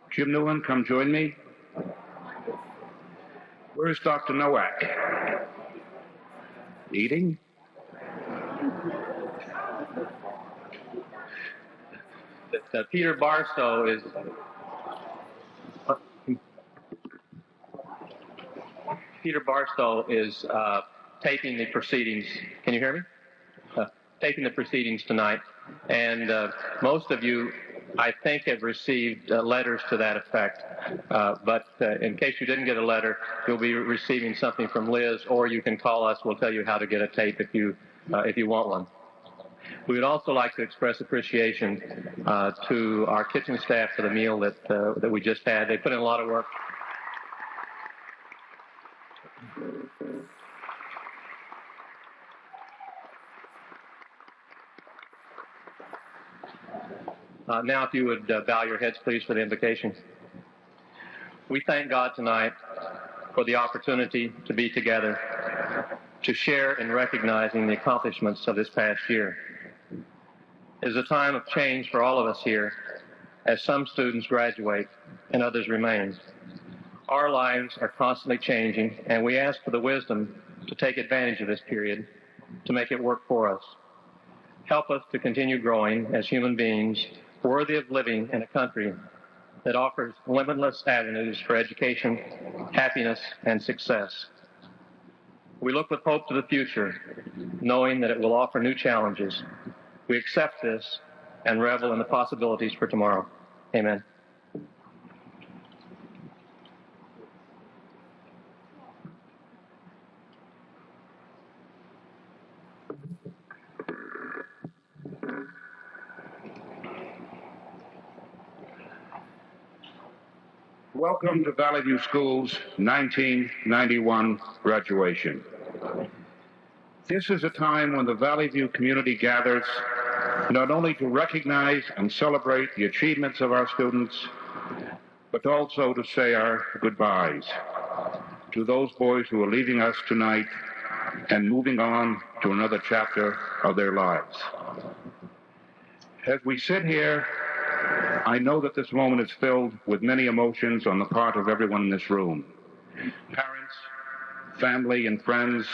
Jim Newland, come join me. Where's Dr. Nowak? Eating? Peter Barstow is taping the proceedings. Can you hear me? Taping the proceedings tonight, and most of you, I think, have received letters to that effect. But in case you didn't get a letter, you'll be receiving something from Liz, or you can call us. We'll tell you how to get a tape if you want one. We would also like to express appreciation to our kitchen staff for the meal that we just had. They put in a lot of work. Now, if you would bow your heads, please, for the invocation. We thank God tonight for the opportunity to be together, to share in recognizing the accomplishments of this past year. It is a time of change for all of us here, as some students graduate and others remain. Our lives are constantly changing, and we ask for the wisdom to take advantage of this period to make it work for us. Help us to continue growing as human beings, worthy of living in a country that offers limitless avenues for education, happiness, and success. We look with hope to the future, knowing that it will offer new challenges. We accept this and revel in the possibilities for tomorrow. Amen. Welcome to Valley View School's 1991 graduation. This is a time when the Valley View community gathers not only to recognize and celebrate the achievements of our students, but also to say our goodbyes to those boys who are leaving us tonight and moving on to another chapter of their lives. As we sit here, I know that this moment is filled with many emotions on the part of everyone in this room. Parents, family and friends,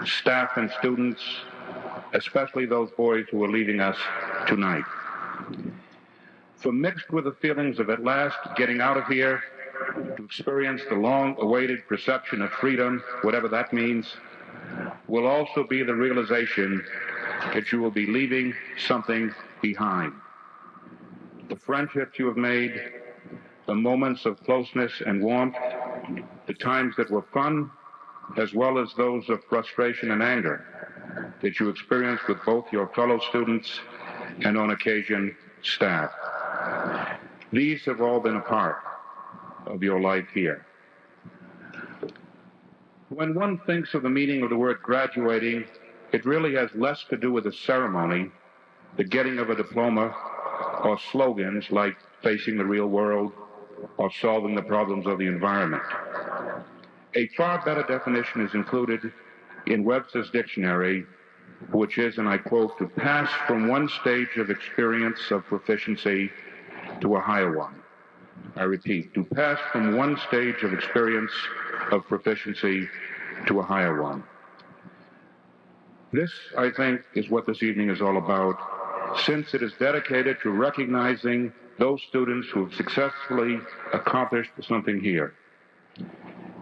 staff and students, especially those boys who are leaving us tonight. For mixed with the feelings of at last getting out of here to experience the long-awaited perception of freedom, whatever that means, will also be the realization that you will be leaving something behind. The friendships you have made, the moments of closeness and warmth, the times that were fun, as well as those of frustration and anger that you experienced with both your fellow students and, on occasion, staff. These have all been a part of your life here. When one thinks of the meaning of the word graduating, it really has less to do with the ceremony, the getting of a diploma, or slogans like facing the real world or solving the problems of the environment. A far better definition is included in Webster's dictionary, which is, and I quote, to pass from one stage of experience of proficiency to a higher one. I repeat, to pass from one stage of experience of proficiency to a higher one. This, I think, is what this evening is all about, since it is dedicated to recognizing those students who have successfully accomplished something here.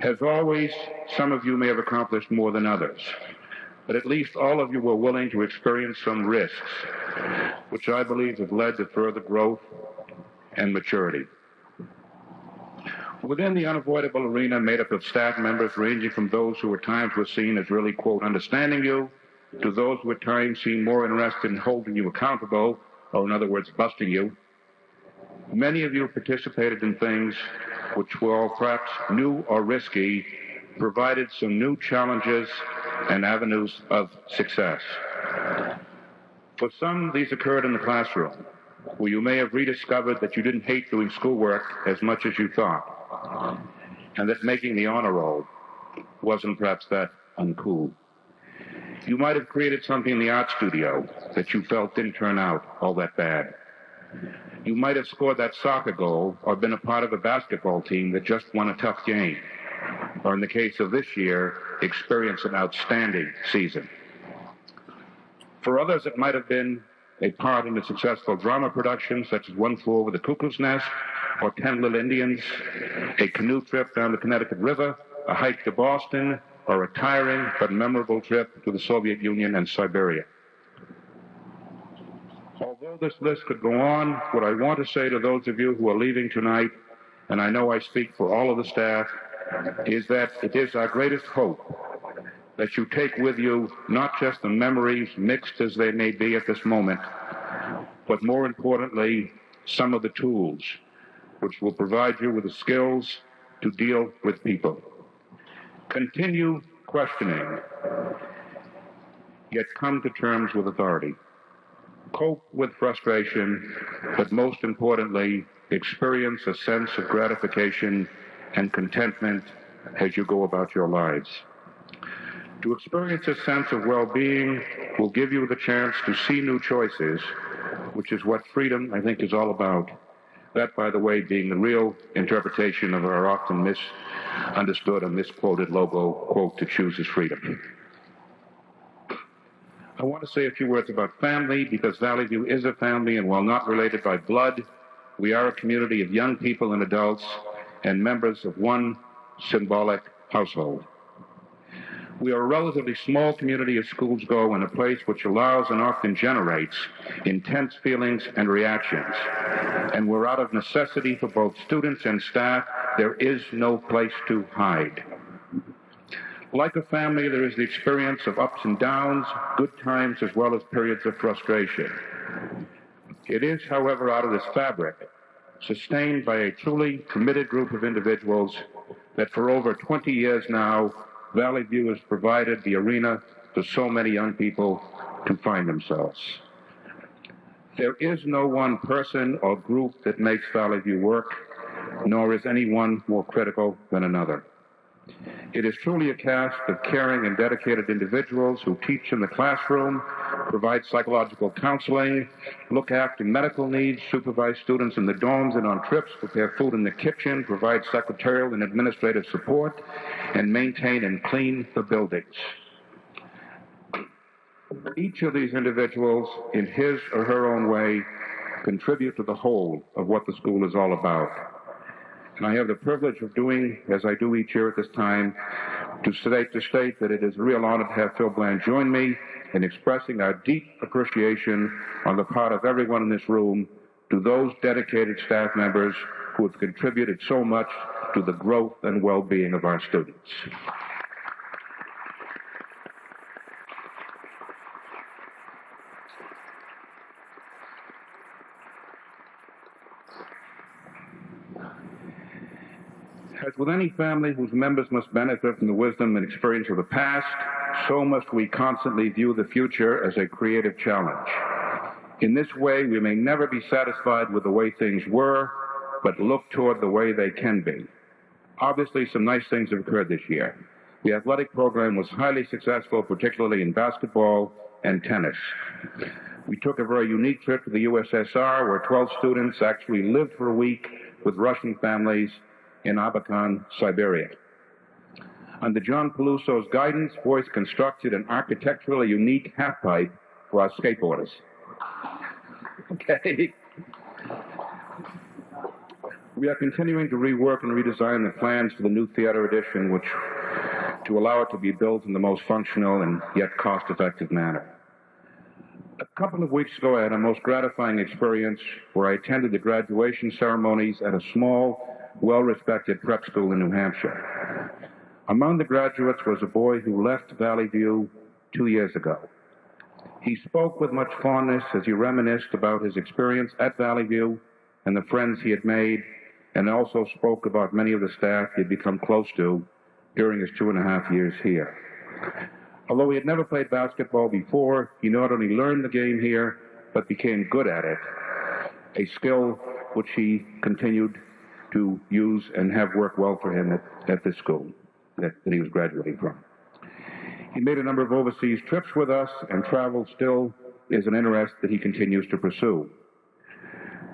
As always, some of you may have accomplished more than others, but at least all of you were willing to experience some risks, which I believe have led to further growth and maturity. Within the unavoidable arena made up of staff members ranging from those who at times were seen as really, quote, understanding you, to those who at times seemed more interested in holding you accountable, or in other words, busting you. Many of you participated in things which were perhaps new or risky, provided some new challenges and avenues of success. For some, these occurred in the classroom, where you may have rediscovered that you didn't hate doing schoolwork as much as you thought, and that making the honor roll wasn't perhaps that uncool. You might have created something in the art studio that you felt didn't turn out all that bad. You might have scored that soccer goal or been a part of a basketball team that just won a tough game, or in the case of this year, experienced an outstanding season. For others, it might have been a part in a successful drama production such as One Flew Over the Cuckoo's Nest or 10 Little Indians, a canoe trip down the Connecticut River, a hike to Boston, or a tiring but memorable trip to the Soviet Union and Siberia. Although this list could go on, what I want to say to those of you who are leaving tonight, and I know I speak for all of the staff, is that it is our greatest hope that you take with you not just the memories, mixed as they may be at this moment, but more importantly, some of the tools which will provide you with the skills to deal with people. Continue questioning, yet come to terms with authority. Cope with frustration, but most importantly, experience a sense of gratification and contentment as you go about your lives. To experience a sense of well-being will give you the chance to see new choices, which is what freedom, I think, is all about. That, by the way, being the real interpretation of our often misunderstood and misquoted logo, quote, "To choose is freedom." I want to say a few words about family, because Valley View is a family, and while not related by blood, we are a community of young people and adults and members of one symbolic household. We are a relatively small community as schools go, and a place which allows and often generates intense feelings and reactions. And we're out of necessity for both students and staff. There is no place to hide. Like a family, there is the experience of ups and downs, good times as well as periods of frustration. It is, however, out of this fabric, sustained by a truly committed group of individuals, that for over 20 years now, Valley View has provided the arena for so many young people to find themselves. There is no one person or group that makes Valley View work, nor is any one more critical than another. It is truly a cast of caring and dedicated individuals who teach in the classroom, provide psychological counseling, look after medical needs, supervise students in the dorms and on trips, prepare food in the kitchen, provide secretarial and administrative support, and maintain and clean the buildings. Each of these individuals, in his or her own way, contribute to the whole of what the school is all about. And I have the privilege of doing, as I do each year at this time, to state that it is a real honor to have Phil Bland join me in expressing our deep appreciation on the part of everyone in this room to those dedicated staff members who have contributed so much to the growth and well-being of our students. As with any family whose members must benefit from the wisdom and experience of the past, so must we constantly view the future as a creative challenge. In this way, we may never be satisfied with the way things were, but look toward the way they can be. Obviously, some nice things have occurred this year. The athletic program was highly successful, particularly in basketball and tennis. We took a very unique trip to the USSR, where 12 students actually lived for a week with Russian families in Abakan, Siberia. Under John Peluso's guidance, boys constructed an architecturally unique half-pipe for our skateboarders. Okay. We are continuing to rework and redesign the plans for the new theater addition, which to allow it to be built in the most functional and yet cost-effective manner. A couple of weeks ago, I had a most gratifying experience where I attended the graduation ceremonies at a small, well-respected prep school in New Hampshire. Among the graduates was a boy who left Valley View 2 years ago. He spoke with much fondness as he reminisced about his experience at Valley View and the friends he had made, and also spoke about many of the staff he had become close to during his 2.5 years here. Although he had never played basketball before, he not only learned the game here, but became good at it, a skill which he continued to use and have worked well for him at this school that he was graduating from. He made a number of overseas trips with us, and travel still is an interest that he continues to pursue.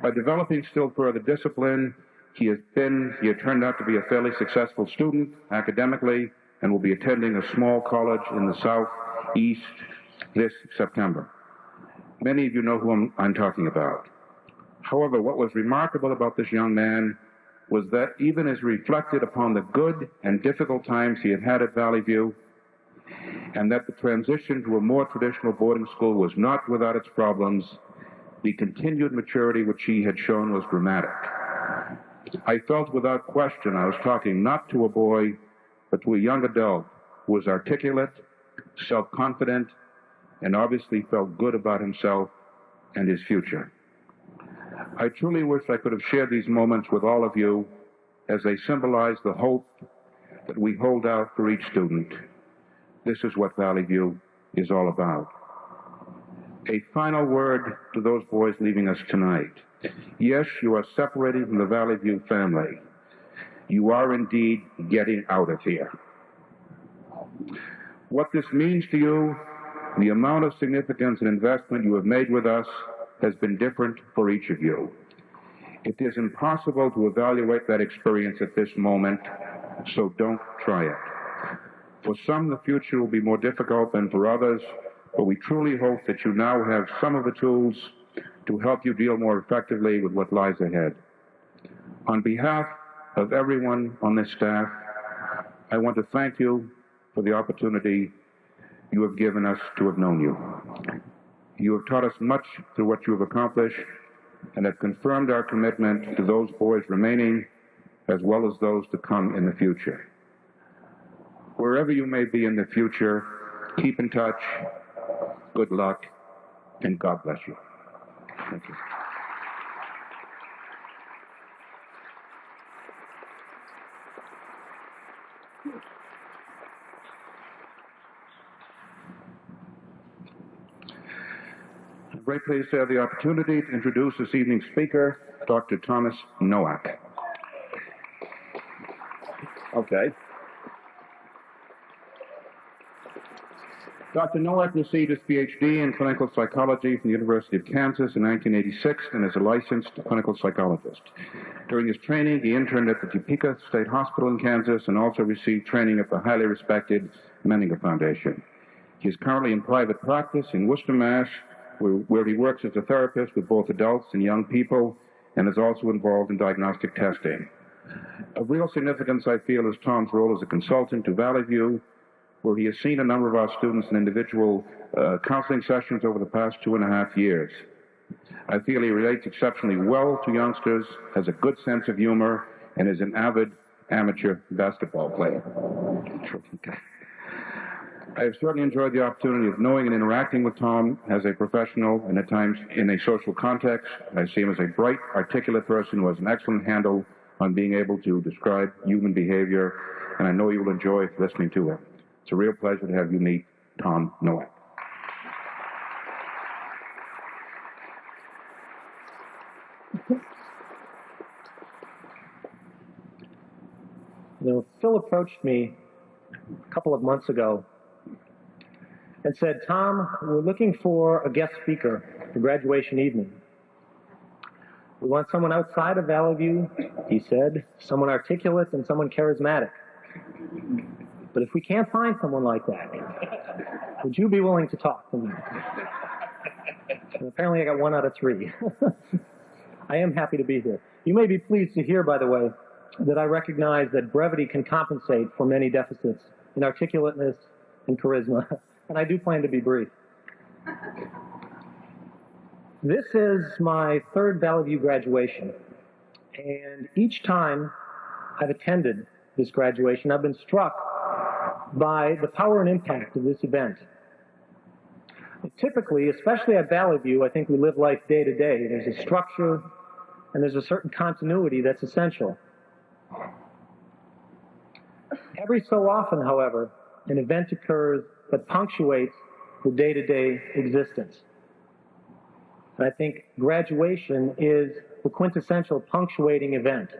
By developing still further discipline, he had turned out to be a fairly successful student academically and will be attending a small college in the southeast this September. Many of you know who I'm talking about. However, what was remarkable about this young man was that even as reflected upon the good and difficult times he had had at Valley View, and that the transition to a more traditional boarding school was not without its problems, the continued maturity which he had shown was dramatic. I felt without question I was talking not to a boy, but to a young adult who was articulate, self-confident, and obviously felt good about himself and his future. I truly wish I could have shared these moments with all of you, as they symbolize the hope that we hold out for each student. This is what Valley View is all about. A final word to those boys leaving us tonight. Yes, you are separating from the Valley View family. You are indeed getting out of here. What this means to you, the amount of significance and investment you have made with us, has been different for each of you. It is impossible to evaluate that experience at this moment, so don't try it. For some, the future will be more difficult than for others, but we truly hope that you now have some of the tools to help you deal more effectively with what lies ahead. On behalf of everyone on this staff, I want to thank you for the opportunity you have given us to have known you. You have taught us much through what you have accomplished and have confirmed our commitment to those boys remaining as well as those to come in the future. Wherever you may be in the future, keep in touch, good luck, and God bless you. Thank you. I'm very pleased to have the opportunity to introduce this evening's speaker, Dr. Thomas Nowak. Okay. Dr. Nowak received his PhD in clinical psychology from the University of Kansas in 1986 and is a licensed clinical psychologist. During his training, he interned at the Topeka State Hospital in Kansas and also received training at the highly respected Menninger Foundation. He is currently in private practice in Worcester, Mass., where he works as a therapist with both adults and young people and is also involved in diagnostic testing. Of real significance, I feel, is Tom's role as a consultant to Valley View, where he has seen a number of our students in individual counseling sessions over the past 2.5 years. I feel he relates exceptionally well to youngsters, has a good sense of humor, and is an avid amateur basketball player. I have certainly enjoyed the opportunity of knowing and interacting with Tom as a professional and at times in a social context. I see him as a bright, articulate person who has an excellent handle on being able to describe human behavior, and I know you will enjoy listening to him. It's a real pleasure to have you meet Tom Nowak. Phil approached me a couple of months ago and said, Tom, we're looking for a guest speaker for graduation evening. We want someone outside of Valley View, he said, someone articulate and someone charismatic. But if we can't find someone like that, would you be willing to talk to me? And apparently I got 1 out of 3. I am happy to be here. You may be pleased to hear, by the way, that I recognize that brevity can compensate for many deficits in articulateness and charisma, and I do plan to be brief. This is my 3rd Valley View graduation, and each time I've attended this graduation, I've been struck by the power and impact of this event. Typically, especially at Valley View, I think we live life day to day. There's a structure and there's a certain continuity that's essential. Every so often, however, an event occurs that punctuates the day-to-day existence. And I think graduation is the quintessential punctuating event.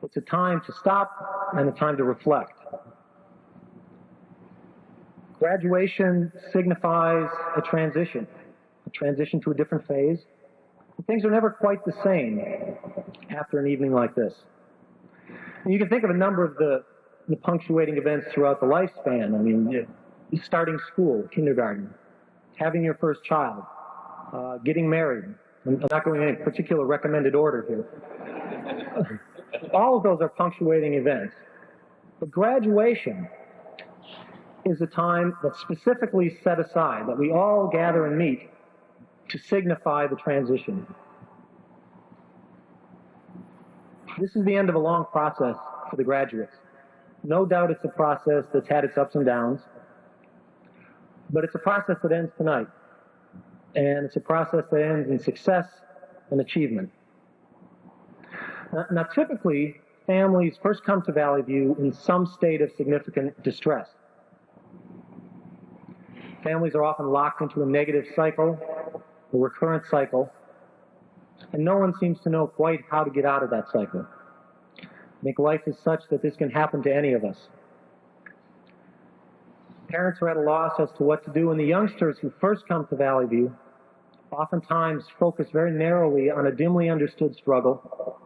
It's a time to stop and a time to reflect. Graduation signifies a transition to a different phase. And things are never quite the same after an evening like this. And you can think of a number of the punctuating events throughout the lifespan. I mean, starting school, kindergarten, having your first child, getting married. I'm not going in any particular recommended order here. All of those are punctuating events. But graduation is a time that's specifically set aside, that we all gather and meet to signify the transition. This is the end of a long process for the graduates. No doubt it's a process that's had its ups and downs, but it's a process that ends tonight. And it's a process that ends in success and achievement. Now typically, families first come to Valley View in some state of significant distress. Families are often locked into a negative cycle, a recurrent cycle, and no one seems to know quite how to get out of that cycle. I think life is such that this can happen to any of us. Parents are at a loss as to what to do, and the youngsters who first come to Valley View oftentimes focus very narrowly on a dimly understood struggle.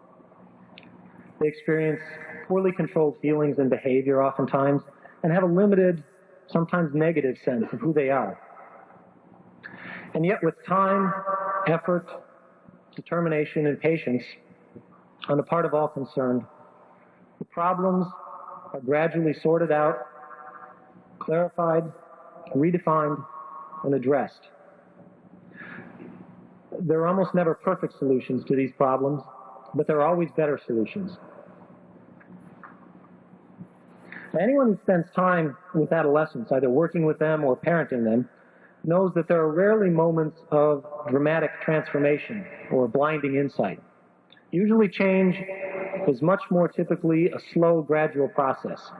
They experience poorly controlled feelings and behavior oftentimes, and have a limited, sometimes negative sense of who they are. And yet with time, effort, determination, and patience on the part of all concerned, the problems are gradually sorted out, clarified, redefined, and addressed. There are almost never perfect solutions to these problems, but there are always better solutions. Anyone who spends time with adolescents, either working with them or parenting them, knows that there are rarely moments of dramatic transformation or blinding insight. Usually change is much more typically a slow, gradual process.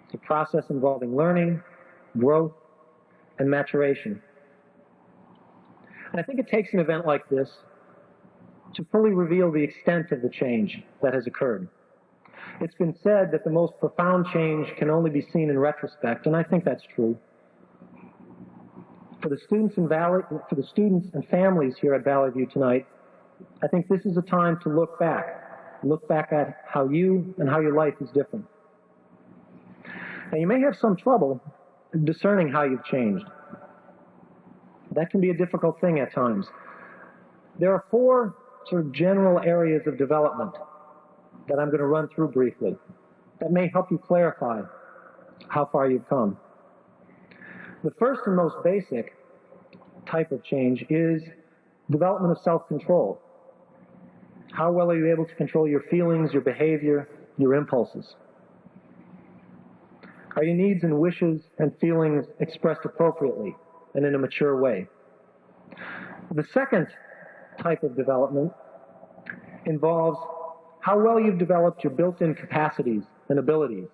It's a process involving learning, growth, and maturation. And I think it takes an event like this to fully reveal the extent of the change that has occurred. It's been said that the most profound change can only be seen in retrospect, and I think that's true. For the students and families here at Valley View tonight, I think this is a time to look back at how you and how your life is different. Now, you may have some trouble discerning how you've changed. That can be a difficult thing at times. There are four sort of general areas of development that I'm going to run through briefly that may help you clarify how far you've come. The first and most basic type of change is development of self-control. How well are you able to control your feelings, your behavior, your impulses? Are your needs and wishes and feelings expressed appropriately and in a mature way? The second type of development involves how well you've developed your built-in capacities and abilities.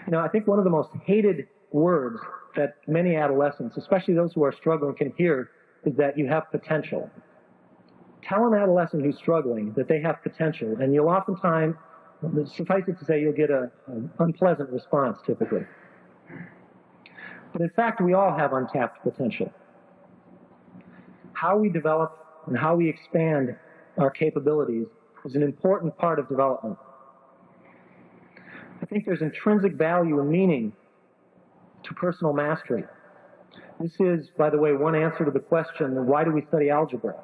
You know, I think one of the most hated words that many adolescents, especially those who are struggling, can hear is that you have potential. Tell an adolescent who's struggling that they have potential, and you'll oftentimes, suffice it to say, you'll get an unpleasant response typically. But in fact, we all have untapped potential. How we develop and how we expand our capabilities is an important part of development. I think there's intrinsic value and meaning to personal mastery. This is, by the way, one answer to the question, why do we study algebra?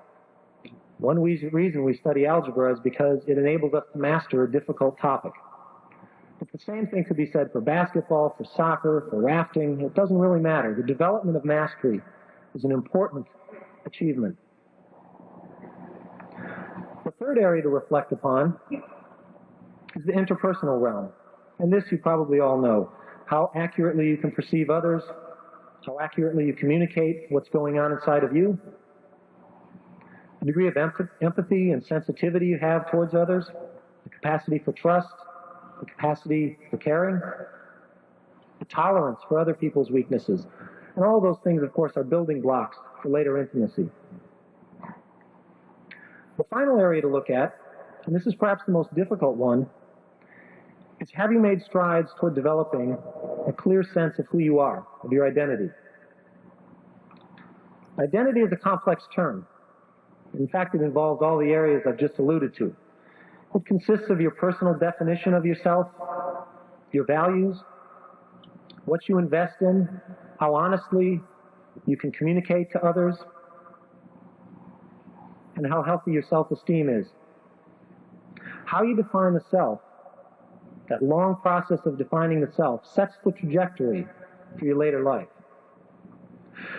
One reason we study algebra is because it enables us to master a difficult topic. But the same thing could be said for basketball, for soccer, for rafting. It doesn't really matter. The development of mastery is an important achievement. The third area to reflect upon is the interpersonal realm. And this you probably all know. How accurately you can perceive others, how accurately you communicate what's going on inside of you, the degree of empathy and sensitivity you have towards others, the capacity for trust, the capacity for caring, the tolerance for other people's weaknesses. And all those things, of course, are building blocks for later intimacy. The final area to look at, and this is perhaps the most difficult one, is is, have you made strides toward developing a clear sense of who you are, of your identity? Identity is a complex term. In fact, it involves all the areas I've just alluded to. It consists of your personal definition of yourself, your values, what you invest in, how honestly you can communicate to others, and how healthy your self-esteem is. How you define the self, that long process of defining the self, sets the trajectory for your later life.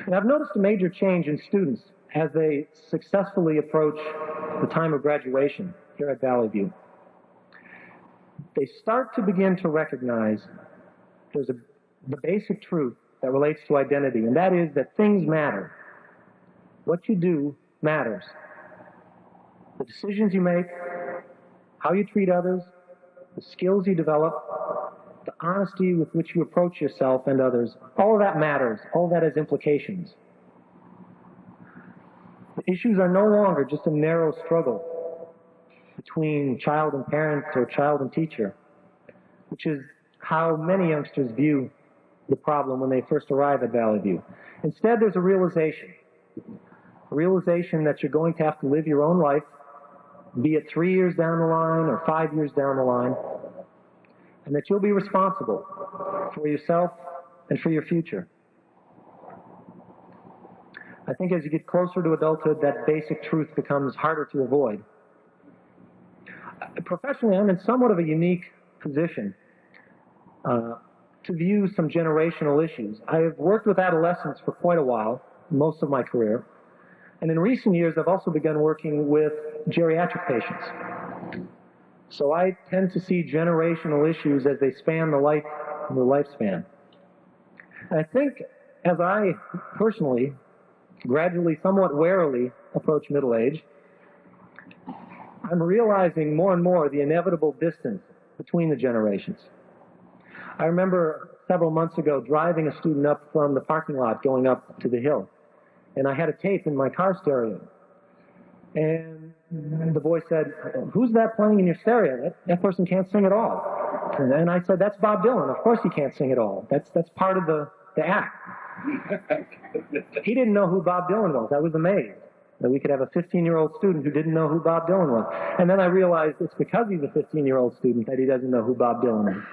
And I've noticed a major change in students as they successfully approach the time of graduation here at Valley View. They start to begin to recognize there's the basic truth that relates to identity, and that is that things matter. What you do matters. The decisions you make, how you treat others, the skills you develop, the honesty with which you approach yourself and others, all of that matters. All of that has implications. The issues are no longer just a narrow struggle between child and parent or child and teacher, which is how many youngsters view the problem when they first arrive at Valley View. Instead, there's a realization that you're going to have to live your own life, be it 3 years down the line or 5 years down the line, and that you'll be responsible for yourself and for your future. I think as you get closer to adulthood, that basic truth becomes harder to avoid. Professionally, I'm in somewhat of a unique position to view some generational issues. I have worked with adolescents for quite a while, most of my career, and in recent years I've also begun working with geriatric patients. So I tend to see generational issues as they span the lifespan. And I think as I personally, gradually, somewhat warily approach middle age, I'm realizing more and more the inevitable distance between the generations. I remember several months ago driving a student up from the parking lot going up to the hill, and I had a tape in my car stereo. And the boy said, "Who's that playing in your stereo? That person can't sing at all." And I said, "That's Bob Dylan. Of course he can't sing at all. That's part of the act." He didn't know who Bob Dylan was. I was amazed that we could have a 15-year-old student who didn't know who Bob Dylan was. And then I realized it's because he's a 15-year-old student that he doesn't know who Bob Dylan is.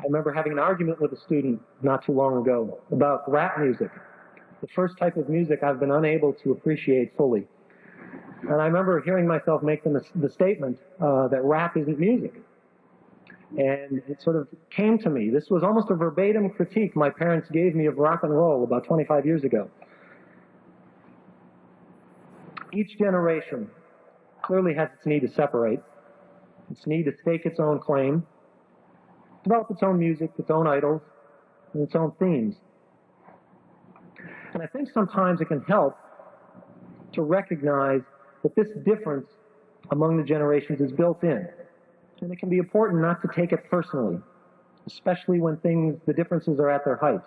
I remember having an argument with a student not too long ago about rap music, the first type of music I've been unable to appreciate fully. And I remember hearing myself make the statement that rap isn't music. And it sort of came to me. This was almost a verbatim critique my parents gave me of rock and roll about 25 years ago. Each generation clearly has its need to separate, its need to stake its own claim, develop its own music, its own idols, and its own themes. And I think sometimes it can help to recognize that this difference among the generations is built in. And it can be important not to take it personally, especially when the differences are at their height.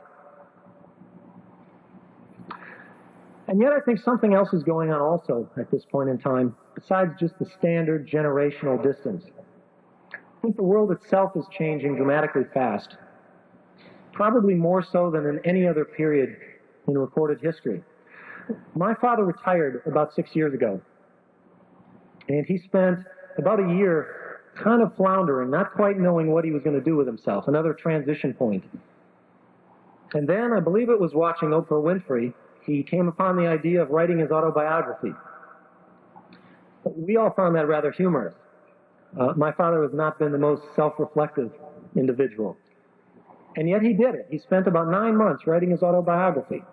And yet I think something else is going on also at this point in time, besides just the standard generational distance. I think the world itself is changing dramatically fast, probably more so than in any other period in recorded history. My father retired about 6 years ago, and he spent about a year kind of floundering, not quite knowing what he was going to do with himself, another transition point. And then, I believe it was watching Oprah Winfrey, he came upon the idea of writing his autobiography. We all found that rather humorous. My father has not been the most self-reflective individual. And yet he did it. He spent about 9 months writing his autobiography.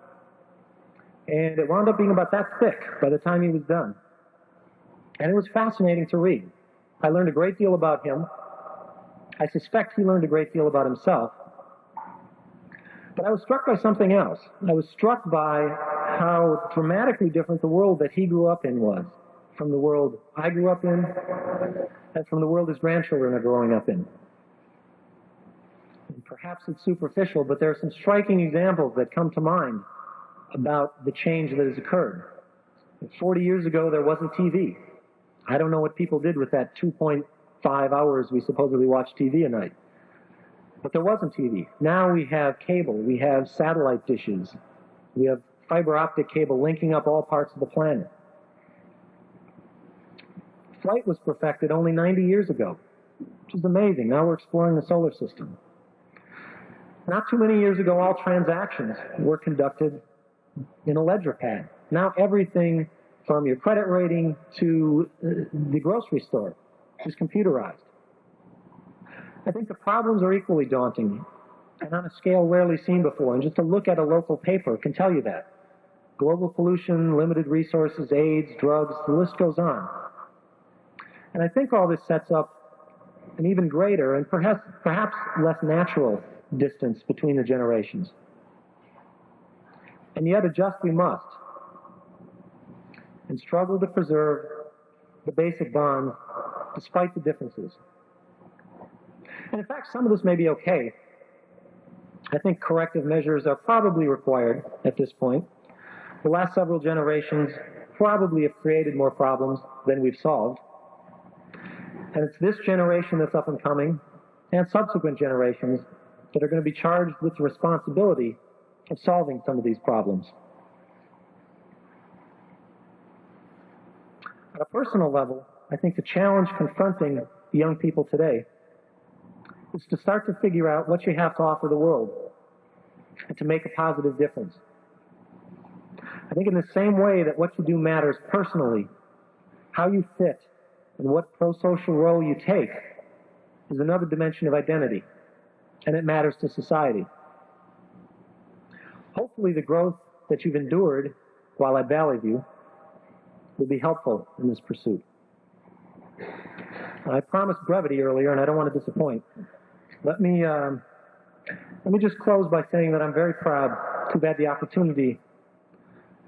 And it wound up being about that thick by the time he was done. And it was fascinating to read. I learned a great deal about him. I suspect he learned a great deal about himself. But I was struck by something else. I was struck by how dramatically different the world that he grew up in was from the world I grew up in and from the world his grandchildren are growing up in. And perhaps it's superficial, but there are some striking examples that come to mind about the change that has occurred. 40 years ago, there wasn't TV. I don't know what people did with that 2.5 5 hours we supposedly watch TV a night. But there wasn't TV. Now we have cable, we have satellite dishes, we have fiber optic cable linking up all parts of the planet. Flight was perfected only 90 years ago, which is amazing. Now we're exploring the solar system. Not too many years ago, all transactions were conducted in a ledger pad. Now everything from your credit rating to the grocery store is computerized. I think the problems are equally daunting and on a scale rarely seen before. And just to look at a local paper can tell you that. Global pollution, limited resources, AIDS, drugs, the list goes on. And I think all this sets up an even greater and perhaps less natural distance between the generations. And yet adjust we must and struggle to preserve the basic bonds despite the differences. And in fact, some of this may be okay. I think corrective measures are probably required at this point. The last several generations probably have created more problems than we've solved. And it's this generation that's up and coming, and subsequent generations, that are going to be charged with the responsibility of solving some of these problems. At a personal level, I think the challenge confronting the young people today is to start to figure out what you have to offer the world and to make a positive difference. I think in the same way that what you do matters personally, how you fit and what pro-social role you take is another dimension of identity, and it matters to society. Hopefully the growth that you've endured while at Valley View will be helpful in this pursuit. I promised brevity earlier, and I don't want to disappoint. Let me just close by saying that I'm very proud to have had the opportunity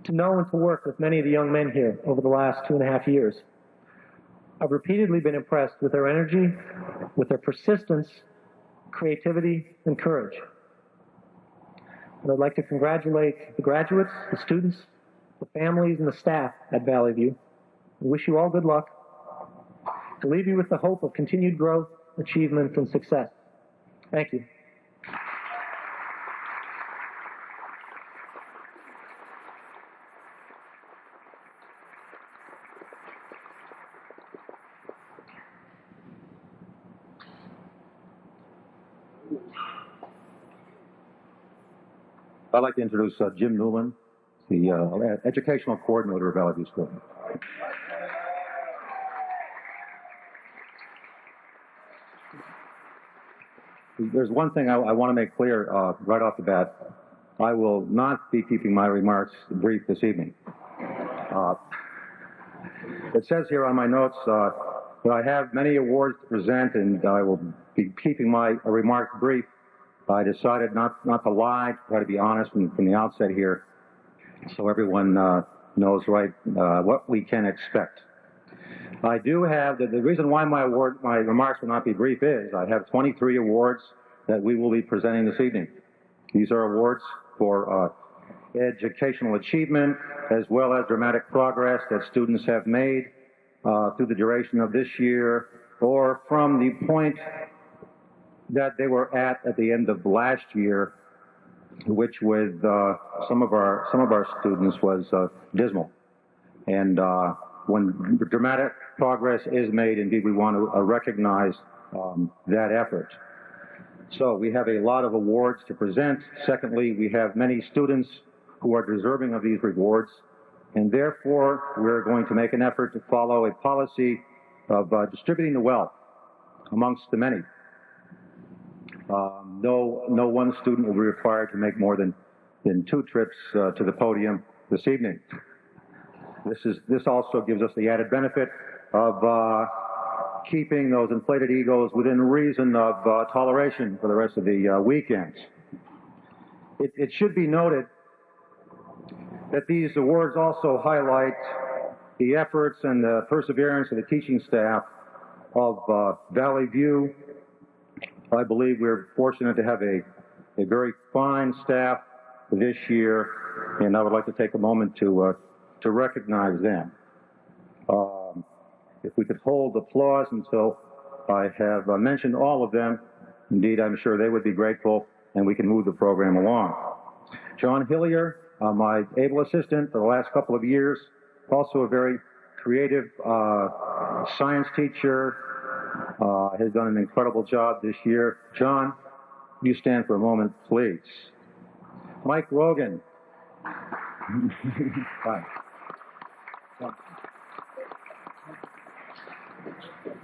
to know and to work with many of the young men here over the last 2.5 years. I've repeatedly been impressed with their energy, with their persistence, creativity, and courage. And I'd like to congratulate the graduates, the students, the families, and the staff at Valley View. I wish you all good luck, to leave you with the hope of continued growth, achievement, and success. Thank you. I'd like to introduce Jim Newland, the educational coordinator of Valley View School. There's one thing I want to make clear right off the bat. I will not be keeping my remarks brief this evening. It says here on my notes that I have many awards to present, and I will be keeping my remarks brief. I decided not to lie, to try to be honest from the outset here, so everyone knows right what we can expect. I do have, the reason why my remarks will not be brief is I have 23 awards that we will be presenting this evening. These are awards for educational achievement as well as dramatic progress that students have made through the duration of this year, or from the point that they were at the end of last year, which with some of our students was dismal. And when dramatic progress is made, indeed we want to recognize that effort. So we have a lot of awards to present. Secondly, we have many students who are deserving of these rewards, and therefore we're going to make an effort to follow a policy of distributing the wealth amongst the many. No one student will be required to make more than 2 trips to the podium this evening. This also gives us the added benefit of keeping those inflated egos within reason of toleration for the rest of the weekends. It should be noted that these awards also highlight the efforts and the perseverance of the teaching staff of Valley View. I believe we're fortunate to have a very fine staff this year, and I would like to take a moment to recognize them. If we could hold applause until I have mentioned all of them. Indeed, I'm sure they would be grateful, and we can move the program along. John Hillier, my able assistant for the last couple of years, also a very creative science teacher, has done an incredible job this year. John, you stand for a moment, please. Mike Rogan. Hi.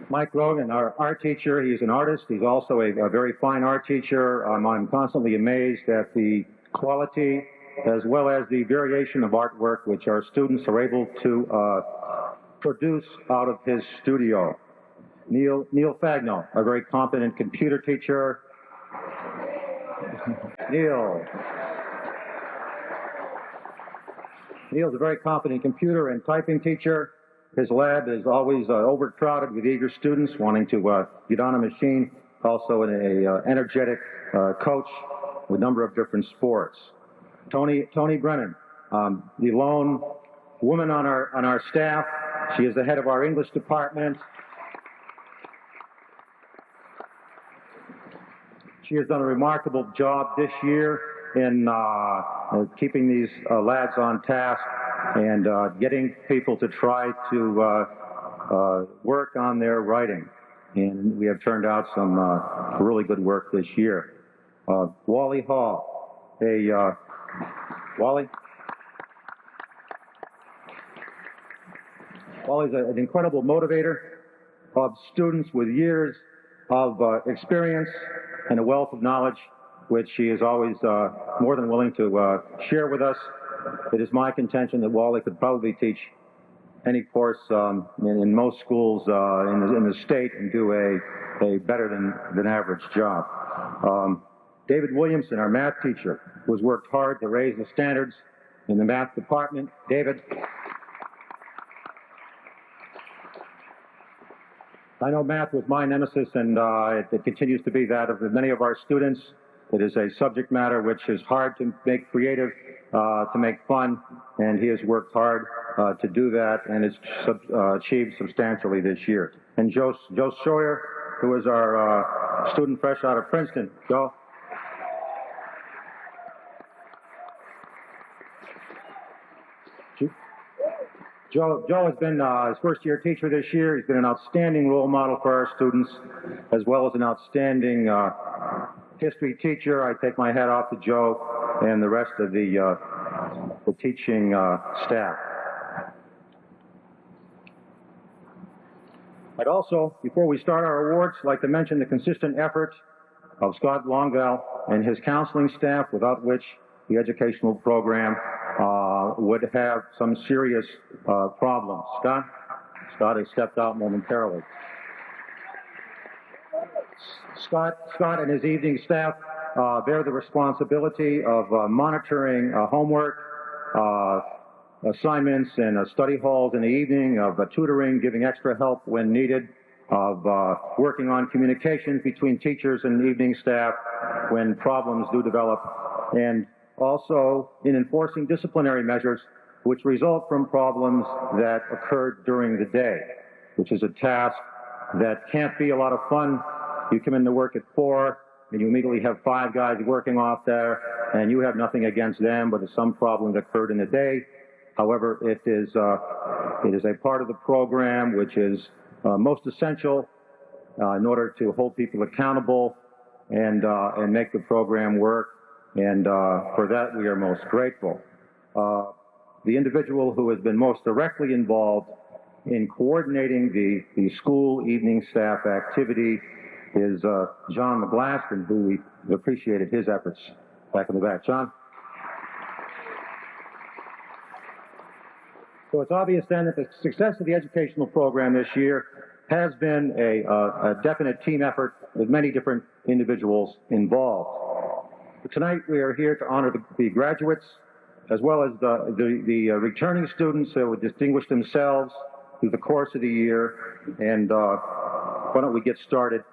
Mike Rogan, our art teacher, he's an artist. He's also a very fine art teacher. I'm constantly amazed at the quality as well as the variation of artwork which our students are able to produce out of his studio. Neil Fagno, a very competent computer teacher. Neil's a very competent computer and typing teacher. His lab is always overcrowded with eager students wanting to get on a machine. Also an energetic coach with a number of different sports. Tony Brennan, the lone woman on our staff. She is the head of our English department. She has done a remarkable job this year in keeping these lads on task and getting people to try to work on their writing. And we have turned out some really good work this year. Wally Hall. Hey, Wally? Wally's an incredible motivator of students with years of experience and a wealth of knowledge, which he is always more than willing to share with us. It is my contention that Wally could probably teach any course in most schools in the state and do a better than average job. David Williamson, our math teacher, who has worked hard to raise the standards in the math department. David. I know math was my nemesis, and it continues to be that of many of our students. It is a subject matter which is hard to make creative, to make fun, and he has worked hard to do that, and has achieved substantially this year. And Joe Sawyer, who is our student fresh out of Princeton. Joe? Joe has been his first-year teacher this year. He's been an outstanding role model for our students, as well as an outstanding history teacher. I take my hat off to Joe and the rest of the teaching staff. I'd also, before we start our awards, like to mention the consistent efforts of Scott Longvall and his counseling staff, without which the educational program would have some serious problems. Scott has stepped out momentarily. Scott and his evening staff bear the responsibility of monitoring homework, assignments, and study halls in the evening, of tutoring, giving extra help when needed, of working on communications between teachers and evening staff when problems do develop, and also in enforcing disciplinary measures which result from problems that occurred during the day, which is a task that can't be a lot of fun. You come into work at 4 and you immediately have 5 guys working off there, and you have nothing against them, but it's some problem that occurred in the day. However, it is a part of the program which is most essential in order to hold people accountable and make the program work. And for that, we are most grateful. The individual who has been most directly involved in coordinating the school evening staff activity is John McGlaston, who we appreciated his efforts back in the back. John? So it's obvious then that the success of the educational program this year has been a definite team effort with many different individuals involved. But tonight we are here to honor the graduates as well as the returning students who would distinguish themselves through the course of the year. And why don't we get started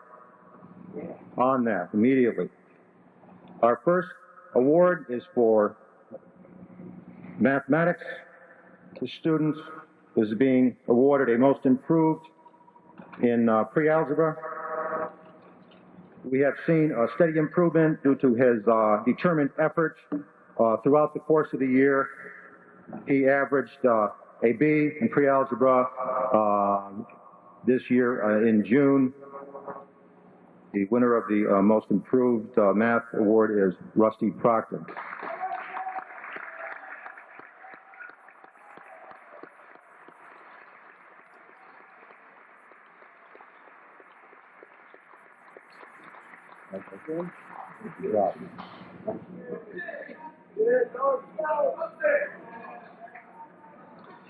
on that immediately. Our first award is for mathematics. The student is being awarded a most improved in pre-algebra We have seen a steady improvement due to his determined efforts throughout the course of the year. He averaged a B in pre-algebra this year in June. The winner of the Most Improved Math Award is Rusty Proctor.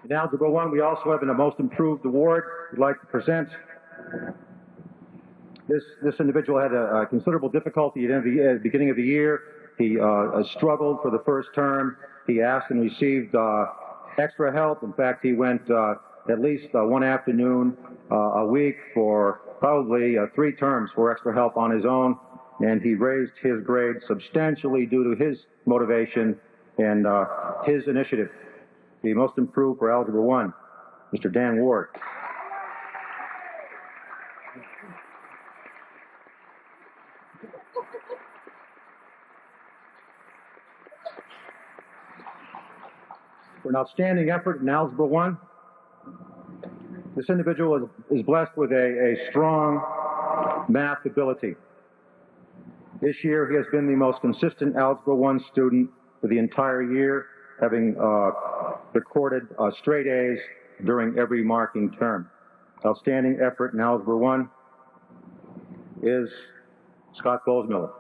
In Algebra 1, we also have a Most Improved Award we'd like to present. This individual had a considerable difficulty at the beginning of the year. He struggled for the first term. He asked and received extra help. In fact, he went at least one afternoon a week for probably 3 terms for extra help on his own, and he raised his grade substantially due to his motivation and his initiative. The Most Improved for Algebra 1, Mr. Dan Ward. For an outstanding effort in Algebra 1, this individual is blessed with a strong math ability. This year, he has been the most consistent Algebra 1 student for the entire year, having recorded straight A's during every marking term. Outstanding effort in Algebra 1 is Scott Bowesmiller.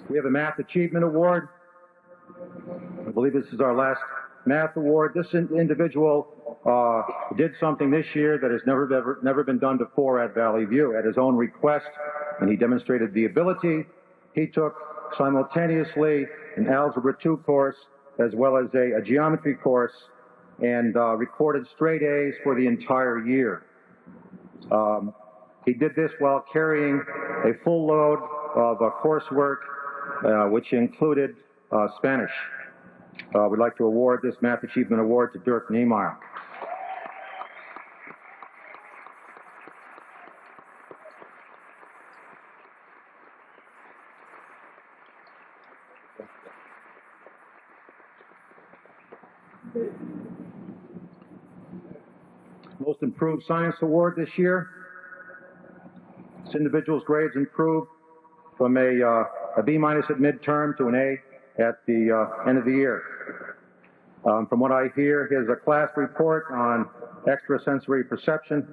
We have a Math Achievement Award. I believe this is our last Math Award. This individual did something this year that has never been done before at Valley View at his own request, and he demonstrated the ability. He took simultaneously an Algebra 2 course as well as a geometry course and recorded straight A's for the entire year. He did this while carrying a full load of coursework, which included Spanish. We'd like to award this Math Achievement Award to Dirk Niemeyer. Most Improved Science Award this year. This individual's grades improved from a B- at midterm to an A at the end of the year. From what I hear, his class report on extrasensory perception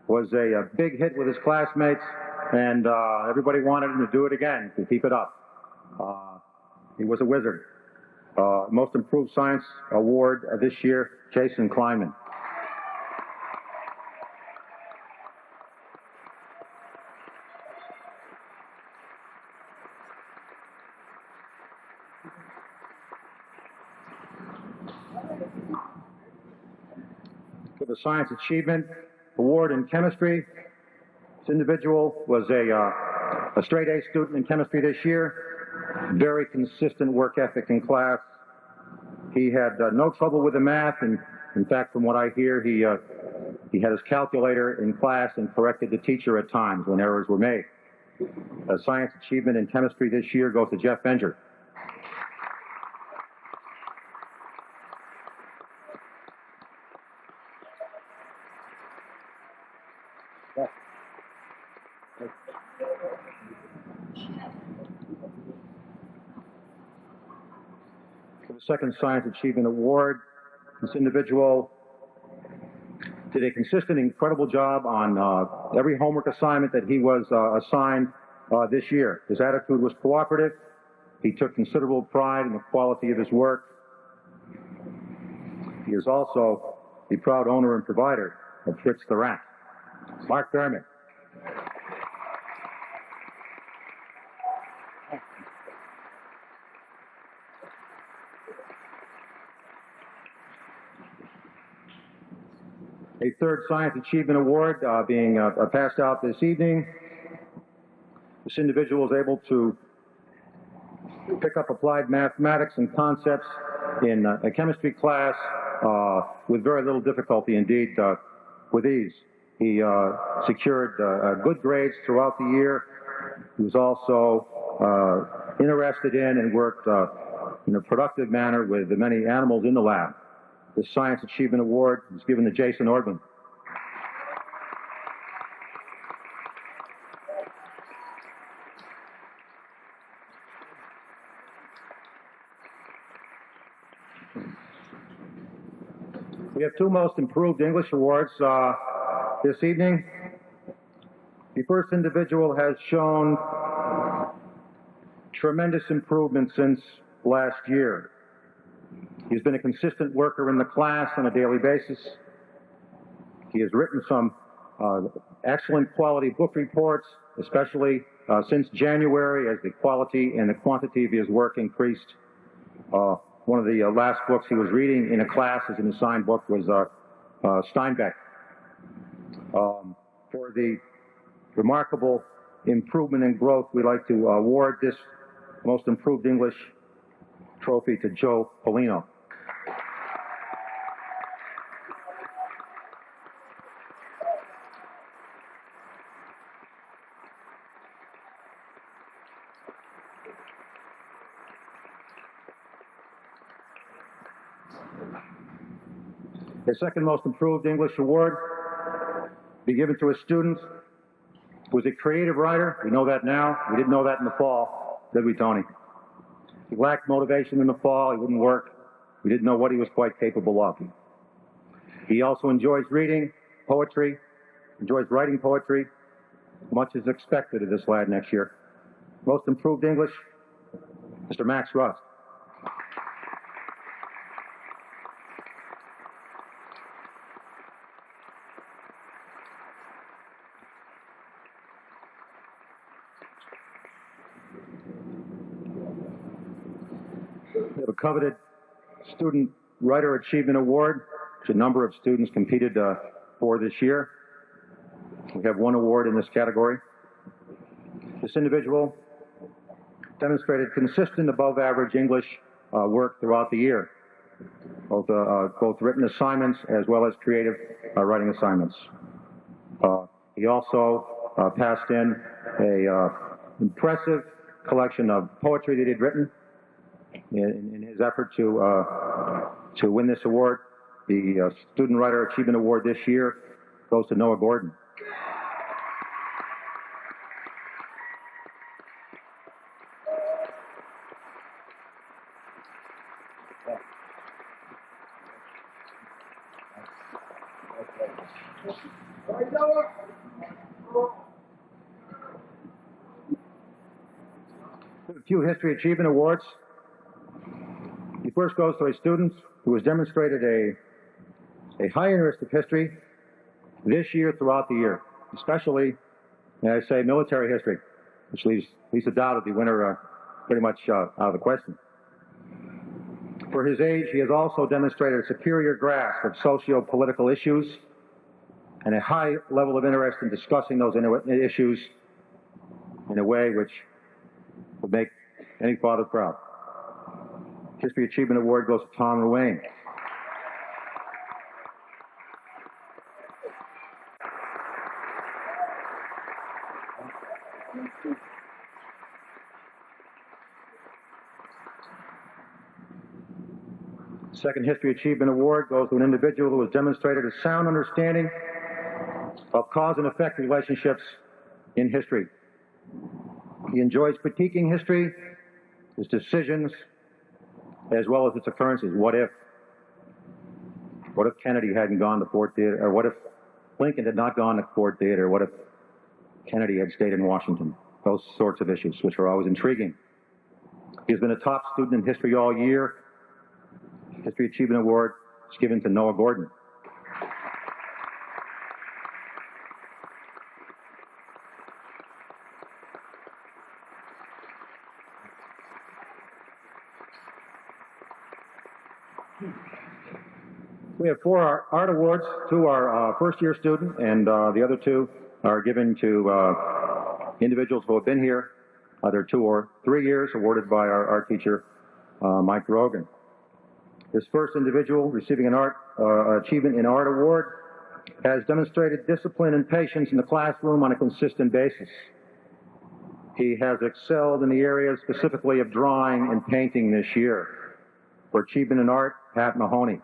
was a big hit with his classmates, and everybody wanted him to do it again, to keep it up. He was a wizard. Most Improved Science Award this year, Jason Kleinman. For the Science Achievement Award in Chemistry, this individual was a straight A student in chemistry this year. Very consistent work ethic in class. He had no trouble with the math, and in fact, from what I hear, he had his calculator in class and corrected the teacher at times when errors were made. Science Achievement in Chemistry this year goes to Jeff Benger. For the second Science Achievement Award, this individual did a consistent, incredible job on every homework assignment that he was assigned this year. His attitude was cooperative. He took considerable pride in the quality of his work. He is also the proud owner and provider of Fritz the Rat. Mark Thurman. A third Science Achievement Award being passed out this evening. This individual is able to pick up applied mathematics and concepts in a chemistry class with very little difficulty, indeed, with ease. He secured good grades throughout the year. He was also interested in and worked in a productive manner with the many animals in the lab. The Science Achievement Award was given to Jason Ordman. We have two Most Improved English Awards this evening. The first individual has shown tremendous improvement since last year. He's been a consistent worker in the class on a daily basis. He has written some excellent quality book reports, especially since January as the quality and the quantity of his work increased. One of the last books he was reading in a class as an assigned book was Steinbeck. For the remarkable improvement and growth, we'd like to award this Most Improved English trophy to Joe Polino. The second Most Improved English Award be given to a student who was a creative writer. We know that now. We didn't know that in the fall, did we, Tony? He lacked motivation in the fall. He wouldn't work. We didn't know what he was quite capable of. He also enjoys reading poetry, enjoys writing poetry. Much is expected of this lad next year. Most Improved English, Mr. Max Rust. We have a coveted Student Writer Achievement Award, which a number of students competed for this year. We have one award in this category. This individual demonstrated consistent above average English work throughout the year, both written assignments as well as creative writing assignments. He also passed in a impressive collection of poetry that he'd written. In his effort to win this award, the Student Writer Achievement Award this year goes to Noah Gordon. A few History Achievement Awards. He first goes to a student who has demonstrated a high interest of history this year throughout the year, especially, may I say, military history, which leaves a doubt of the winner pretty much out of the question. For his age, he has also demonstrated a superior grasp of socio-political issues and a high level of interest in discussing those issues in a way which would make any father proud. History Achievement Award goes to Tom Ruane. Second History Achievement Award goes to an individual who has demonstrated a sound understanding of cause and effect relationships in history. He enjoys critiquing history, its decisions, as well as its occurrences. What if? What if Kennedy hadn't gone to Fort Theater? Or what if Lincoln had not gone to Fort Theater? What if Kennedy had stayed in Washington? Those sorts of issues, which are always intriguing. He has been a top student in history all year. History Achievement Award is given to Noah Gordon. We have 4 art awards. 2 are first-year student, and the other 2 are given to individuals who have been here There are 2 or 3 years awarded by our art teacher, Mike Grogan. This first individual receiving an Achievement in Art Award has demonstrated discipline and patience in the classroom on a consistent basis. He has excelled in the areas specifically of drawing and painting this year. For Achievement in Art, Pat Mahoney.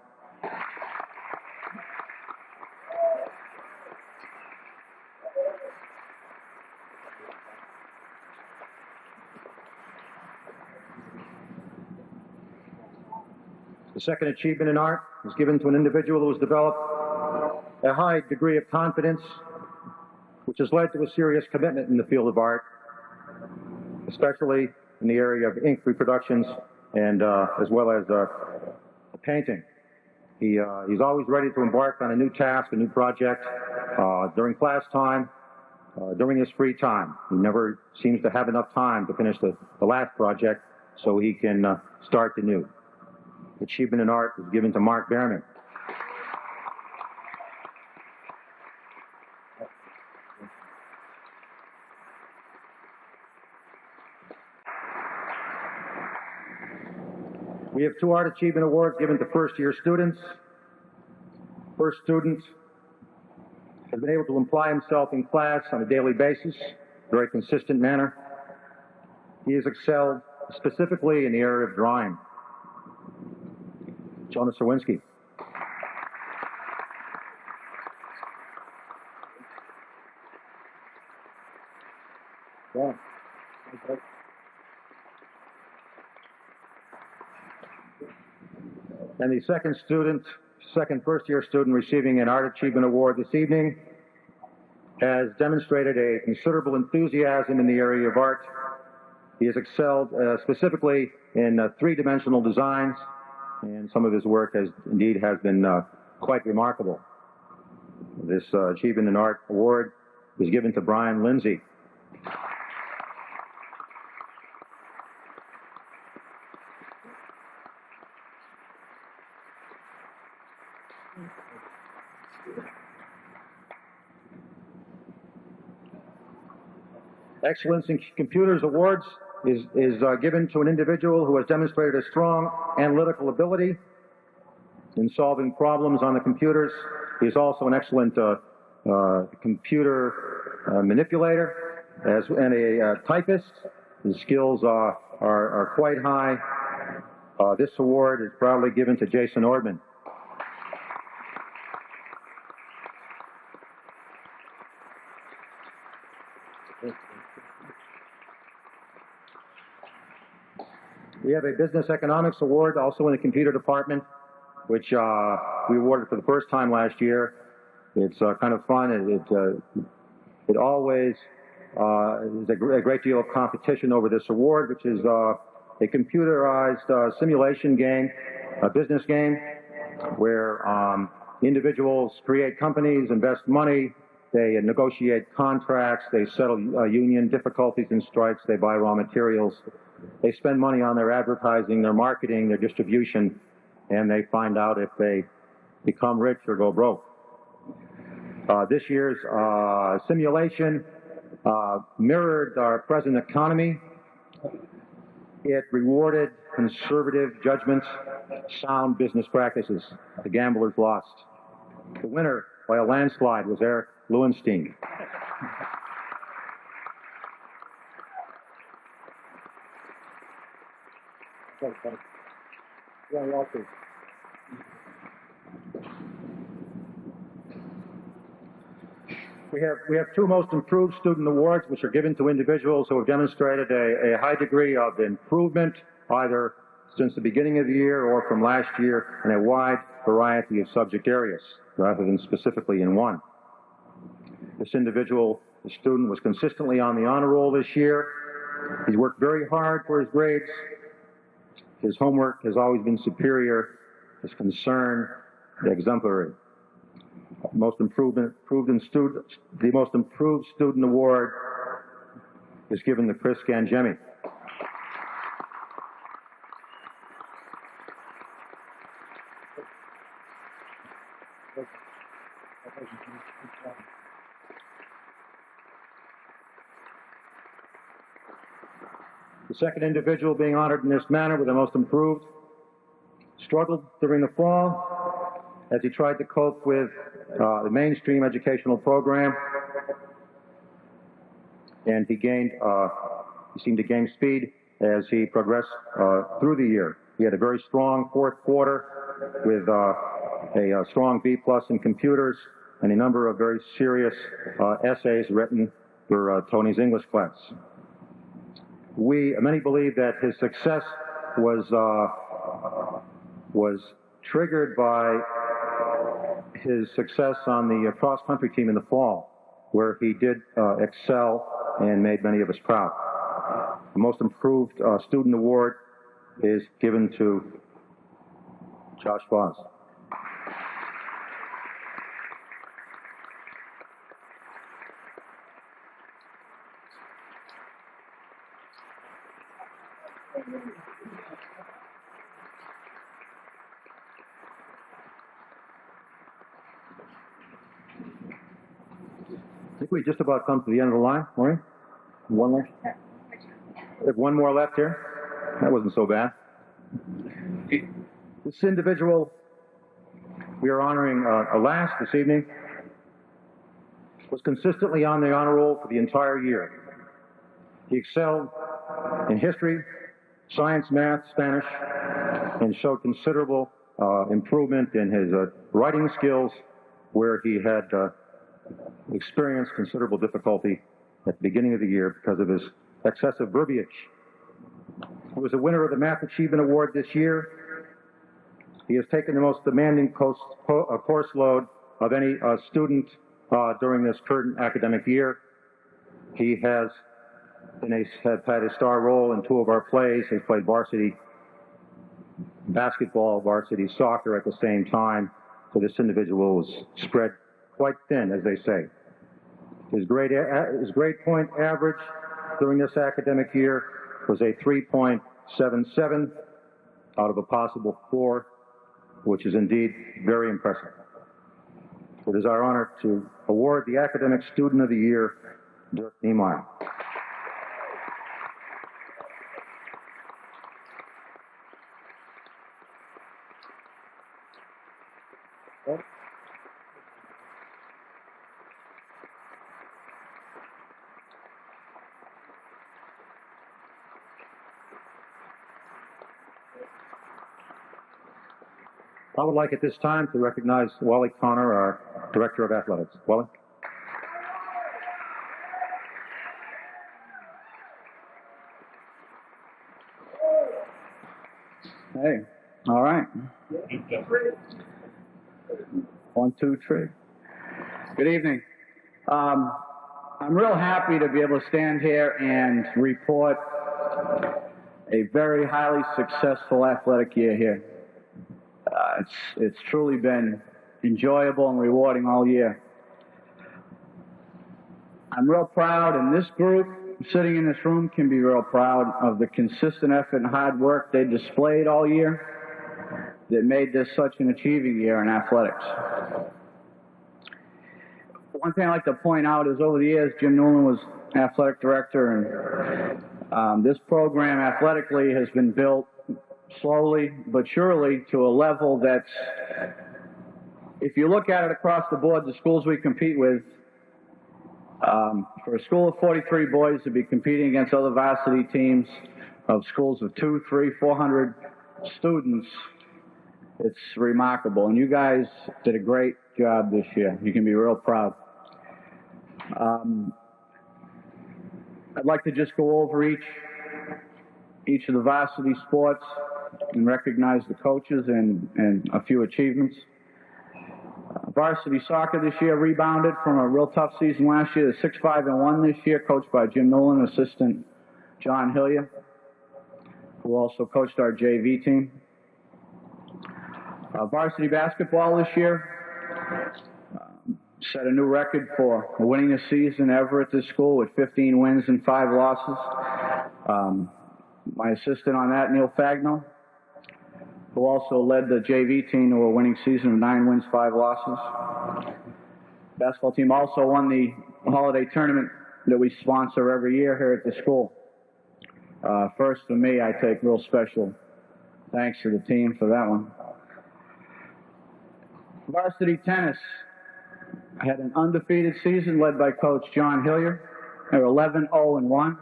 The second Achievement in Art is given to an individual who has developed a high degree of confidence, which has led to a serious commitment in the field of art, especially in the area of ink reproductions and as well as painting. He's always ready to embark on a new task, a new project, during class time, during his free time. He never seems to have enough time to finish the last project so he can start the new. Achievement in Art is given to Mark Behrman. We have 2 Art Achievement Awards given to first-year students. First student has been able to apply himself in class on a daily basis, very consistent manner. He has excelled specifically in the area of drawing. Jonah Serwinski. Yeah. Okay. And the second first-year student receiving an Art Achievement Award this evening has demonstrated a considerable enthusiasm in the area of art. He has excelled specifically in 3-dimensional designs, and some of his work has been quite remarkable. This Achievement in Art Award is given to Brian Lindsay. Excellence in Computers Awards is given to an individual who has demonstrated a strong analytical ability in solving problems on the computers. He is also an excellent computer manipulator and a typist. His skills are quite high. This award is proudly given to Jason Ordman. We have a Business Economics Award also in the computer department, which we awarded for the first time last year. It's kind of fun. It always is a great deal of competition over this award, which is a computerized simulation game, a business game, where individuals create companies, invest money, they negotiate contracts, they settle union difficulties and strikes, they buy raw materials. They spend money on their advertising, their marketing, their distribution, and they find out if they become rich or go broke. This year's simulation mirrored our present economy. It rewarded conservative judgments, sound business practices. The gamblers lost. The winner by a landslide was Eric Lewenstein. We have 2 Most Improved Student Awards, which are given to individuals who have demonstrated a high degree of improvement, either since the beginning of the year or from last year, in a wide variety of subject areas, rather than specifically in one. This individual, the student, was consistently on the honor roll this year. He's worked very hard for his grades. His homework has always been superior. His concern, exemplary. The Most Improved Student Award is given to Chris Gangemi. The second individual being honored in this manner with the most improved struggled during the fall as he tried to cope with the mainstream educational program, and he seemed to gain speed as he progressed through the year. He had a very strong fourth quarter with a strong B+ in computers and a number of very serious essays written for Tony's English class. Many believe that his success was triggered by his success on the cross-country team in the fall, where he did excel and made many of us proud. The most improved student award is given to Josh Voss. I think we just about come to the end of the line, Maureen. One left. We have one more left here. That wasn't so bad. This individual we are honoring last this evening was consistently on the honor roll for the entire year. He excelled in history, science, math, Spanish, and showed considerable improvement in his writing skills, where he had experienced considerable difficulty at the beginning of the year because of his excessive verbiage. He was a winner of the Math Achievement Award this year. He has taken the most demanding course load of any student during this current academic year. He has had a star role in 2 of our plays. He played varsity basketball, varsity soccer at the same time. So this individual was spread quite thin, as they say. His grade point average during this academic year was a 3.77 out of a possible 4, which is indeed very impressive. It is our honor to award the Academic Student of the Year, Dirk Niemeyer. I would like at this time to recognize Wally Connor, our Director of Athletics. Wally? Hey, all right. 1, 2, 3. Good evening. I'm real happy to be able to stand here and report a very highly successful athletic year here. It's truly been enjoyable and rewarding all year. I'm real proud, and this group sitting in this room can be real proud of the consistent effort and hard work they displayed all year that made this such an achieving year in athletics. One thing I'd like to point out is over the years, Jim Newland was athletic director, and this program athletically has been built slowly but surely to a level that's, if you look at it across the board, the schools we compete with, for a school of 43 boys to be competing against other varsity teams of schools of 200, 300, 400 students, it's remarkable. And you guys did a great job this year. You can be real proud. I'd like to just go over each of the varsity sports and recognize the coaches and a few achievements. Varsity soccer this year rebounded from a real tough season last year to 6-5-1 this year, coached by Jim Nolan, assistant John Hillier, who also coached our JV team. Varsity basketball this year set a new record for the winningest season ever at this school with 15 wins and 5 losses. My assistant on that, Neil Fagno, who also led the JV team to a winning season of 9 wins, 5 losses. Basketball team also won the holiday tournament that we sponsor every year here at the school. First, for me, I take real special thanks to the team for that one. Varsity tennis had an undefeated season led by Coach John Hilliard. They were 11-0-1.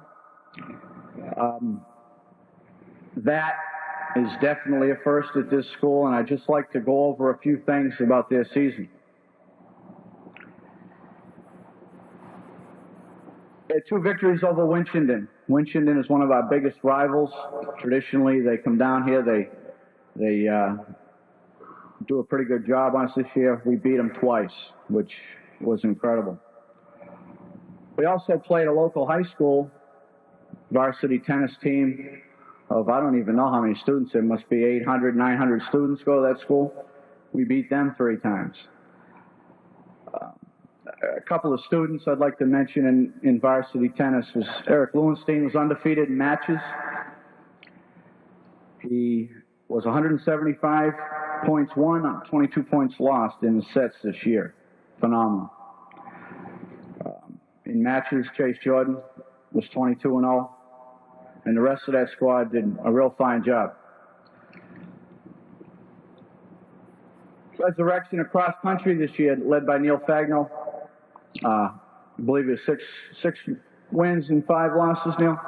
That is definitely a first at this school, and I'd just like to go over a few things about their season. They had 2 victories over Winchendon. Winchendon is one of our biggest rivals. Traditionally, they come down here. They do a pretty good job on us this year. We beat them twice, which was incredible. We also played a local high school varsity tennis team of, I don't even know how many students. There must be 800, 900 students go to that school. We beat them 3 times. A couple of students I'd like to mention in varsity tennis was Eric Lowenstein was undefeated in matches. He was 175 points won, 22 points lost in the sets this year. Phenomenal. In matches, Chase Jordan was 22-0, and the rest of that squad did a real fine job. Resurrection across country this year, led by Neil Fagno. I believe it was six wins and 5 losses, Neil.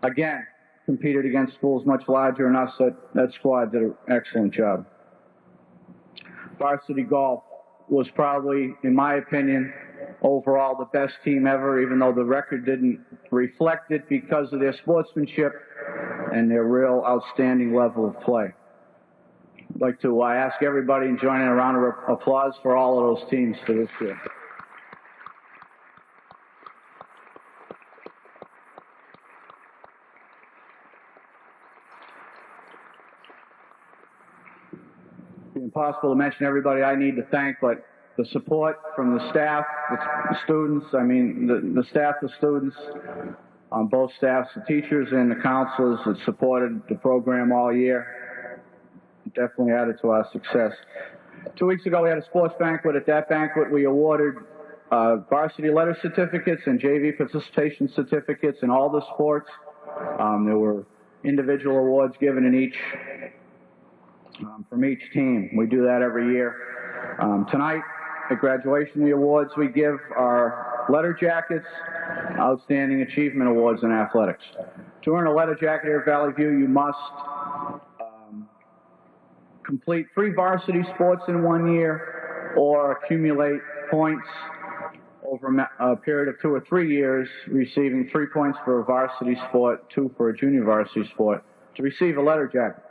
Again, competed against schools much larger than us. That squad did an excellent job. Varsity golf was probably, in my opinion, overall the best team ever, even though the record didn't reflect it because of their sportsmanship and their real outstanding level of play. I'd like to ask everybody and join in a round of applause for all of those teams for this year. It's impossible to mention everybody I need to thank, but the support from the staff, the students, the staff, the students, on both staffs, the teachers and the counselors that supported the program all year, definitely added to our success. 2 weeks ago, we had a sports banquet. At that banquet, we awarded varsity letter certificates and JV participation certificates in all the sports. There were individual awards given in each, from each team. We do that every year. Tonight, at graduation, the awards we give are letter jackets, outstanding achievement awards in athletics. To earn a letter jacket here at Valley View, you must complete 3 varsity sports in 1 year or accumulate points over a period of 2 or 3 years, receiving 3 points for a varsity sport, 2 for a junior varsity sport, to receive a letter jacket.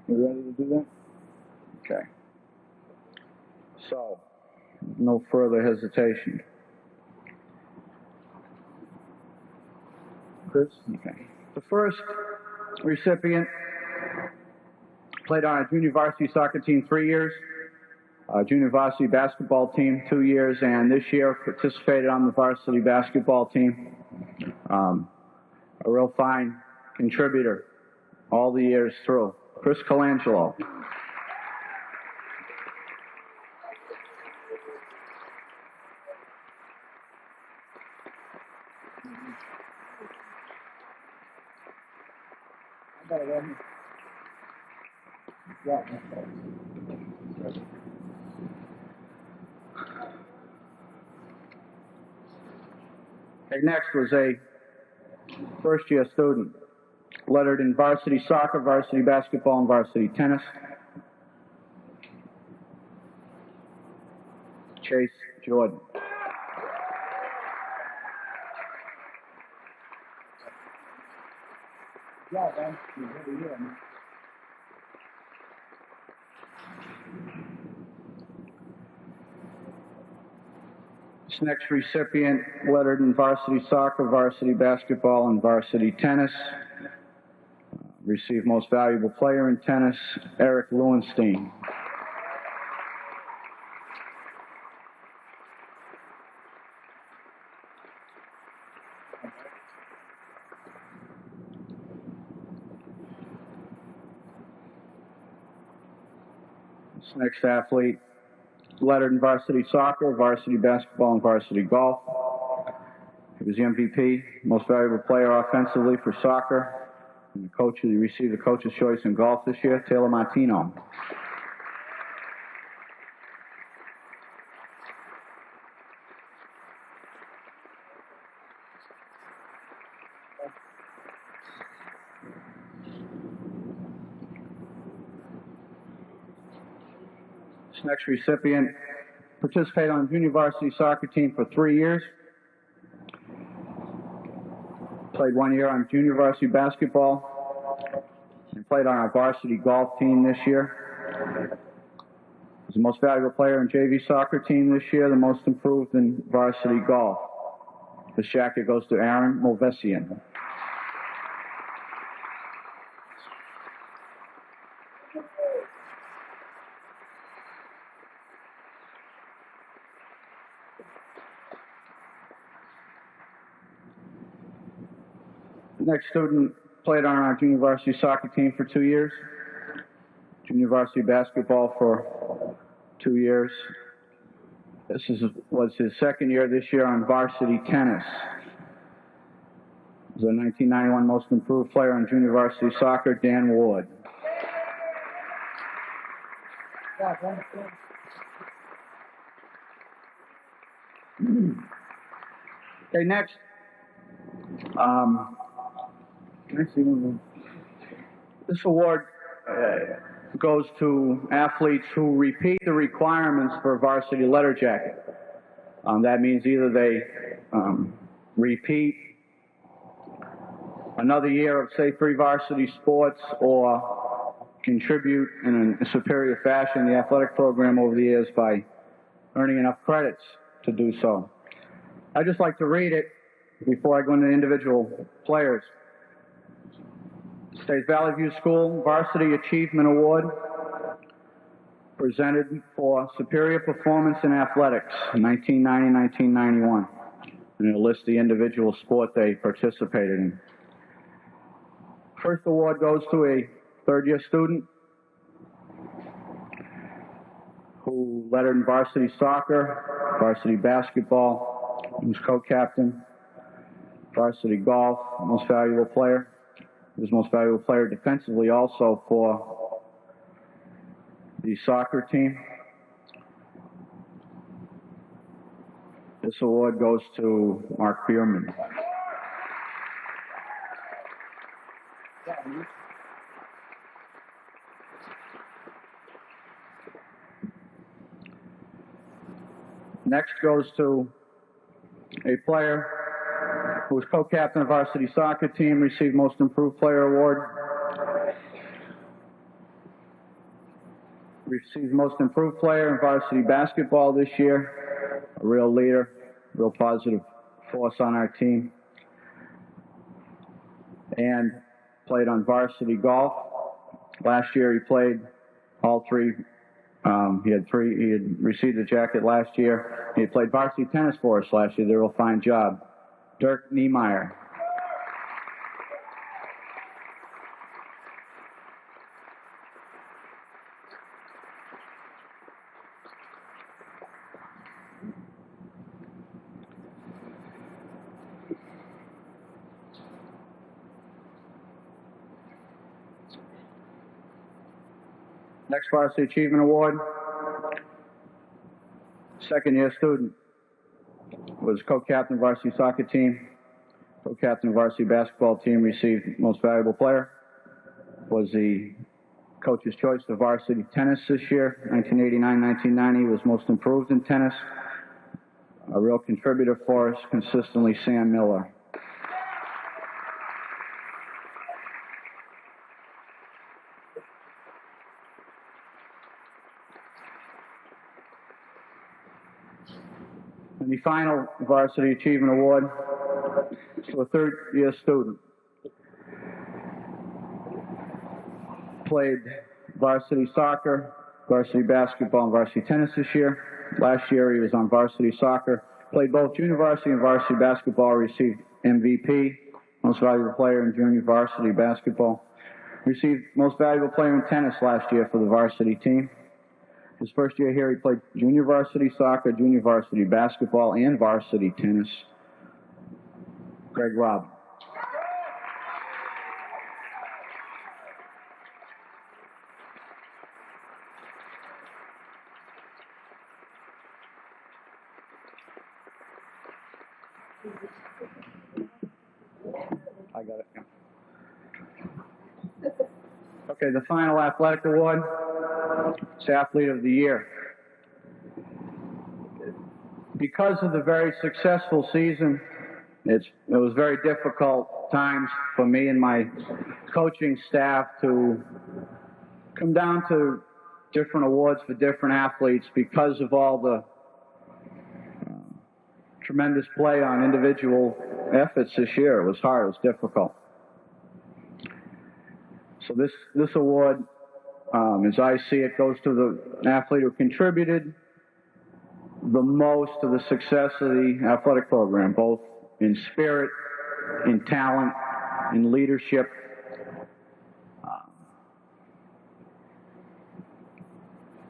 You ready to do that? Okay. So, no further hesitation. Chris? Okay. The first recipient played on a junior varsity soccer team 3 years, a junior varsity basketball team 2 years, and this year participated on the varsity basketball team. A real fine contributor all the years through. Chris Colangelo. Okay, next was a first-year student, lettered in varsity soccer, varsity basketball, and varsity tennis. Chase Jordan. Yeah, man. You're really here, man. This next recipient, lettered in varsity soccer, varsity basketball, and varsity tennis. Received most valuable player in tennis, Eric Lowenstein. This next athlete, lettered in varsity soccer, varsity basketball, and varsity golf. He was the MVP, most valuable player offensively for soccer. And he received the Coach's Choice in golf this year, Taylor Martino. This next recipient participated on the junior varsity soccer team for 3 years. Played 1 year on junior varsity basketball and played on our varsity golf team this year. Was the most valuable player in JV soccer team this year, the most improved in varsity golf. This jacket goes to Aaron Movesian. The next student played on our junior varsity soccer team for 2 years, junior varsity basketball for 2 years. This was his second year this year on varsity tennis. He was a 1991 most improved player on junior varsity soccer, Dan Ward. Okay, next. This award goes to athletes who repeat the requirements for a varsity letter jacket. That means either they repeat another year of, say, free varsity sports or contribute in a superior fashion in the athletic program over the years by earning enough credits to do so. I'd just like to read it before I go into individual players. State Valley View School Varsity Achievement Award presented for superior performance in athletics, 1990-1991. And it'll list the individual sport they participated in. First award goes to a third-year student who lettered in varsity soccer, varsity basketball, he was co-captain, varsity golf, most valuable player. He was most valuable player defensively also for the soccer team. This award goes to Mark Bierman. Next goes to a player who was co-captain of varsity soccer team, received Most Improved Player Award. Received Most Improved Player in varsity basketball this year. A real leader, real positive force on our team. And played on varsity golf. Last year he played all three. He had received the jacket last year. He had played varsity tennis for us last year. Did a real fine job. Dirk Niemeyer. Next Varsity Achievement Award, second-year student, was co-captain of varsity soccer team, co-captain of varsity basketball team, received Most Valuable Player, was the Coach's Choice of varsity tennis this year, 1989-1990, was Most Improved in tennis, a real contributor for us, consistently Sam Miller. And the final Varsity Achievement Award to a third-year student. Played varsity soccer, varsity basketball, and varsity tennis this year. Last year he was on varsity soccer. Played both junior varsity and varsity basketball, received MVP, Most Valuable Player in junior varsity basketball. Received Most Valuable Player in tennis last year for the varsity team. His first year here, he played junior varsity soccer, junior varsity basketball, and varsity tennis. Greg Robb. I got it. Yeah. Okay, the final athletic award is Athlete of the Year. Because of the very successful season, it was very difficult times for me and my coaching staff to come down to different awards for different athletes because of all the tremendous play on individual efforts this year. It was hard, it was difficult. So this award, as I see it, goes to the athlete who contributed the most to the success of the athletic program, both in spirit, in talent, in leadership.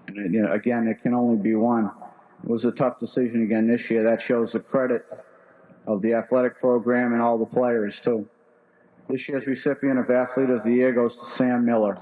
And, you know, again, it can only be one. It was a tough decision again this year. That shows the credit of the athletic program and all the players, too. This year's recipient of Athlete of the Year goes to Sam Miller.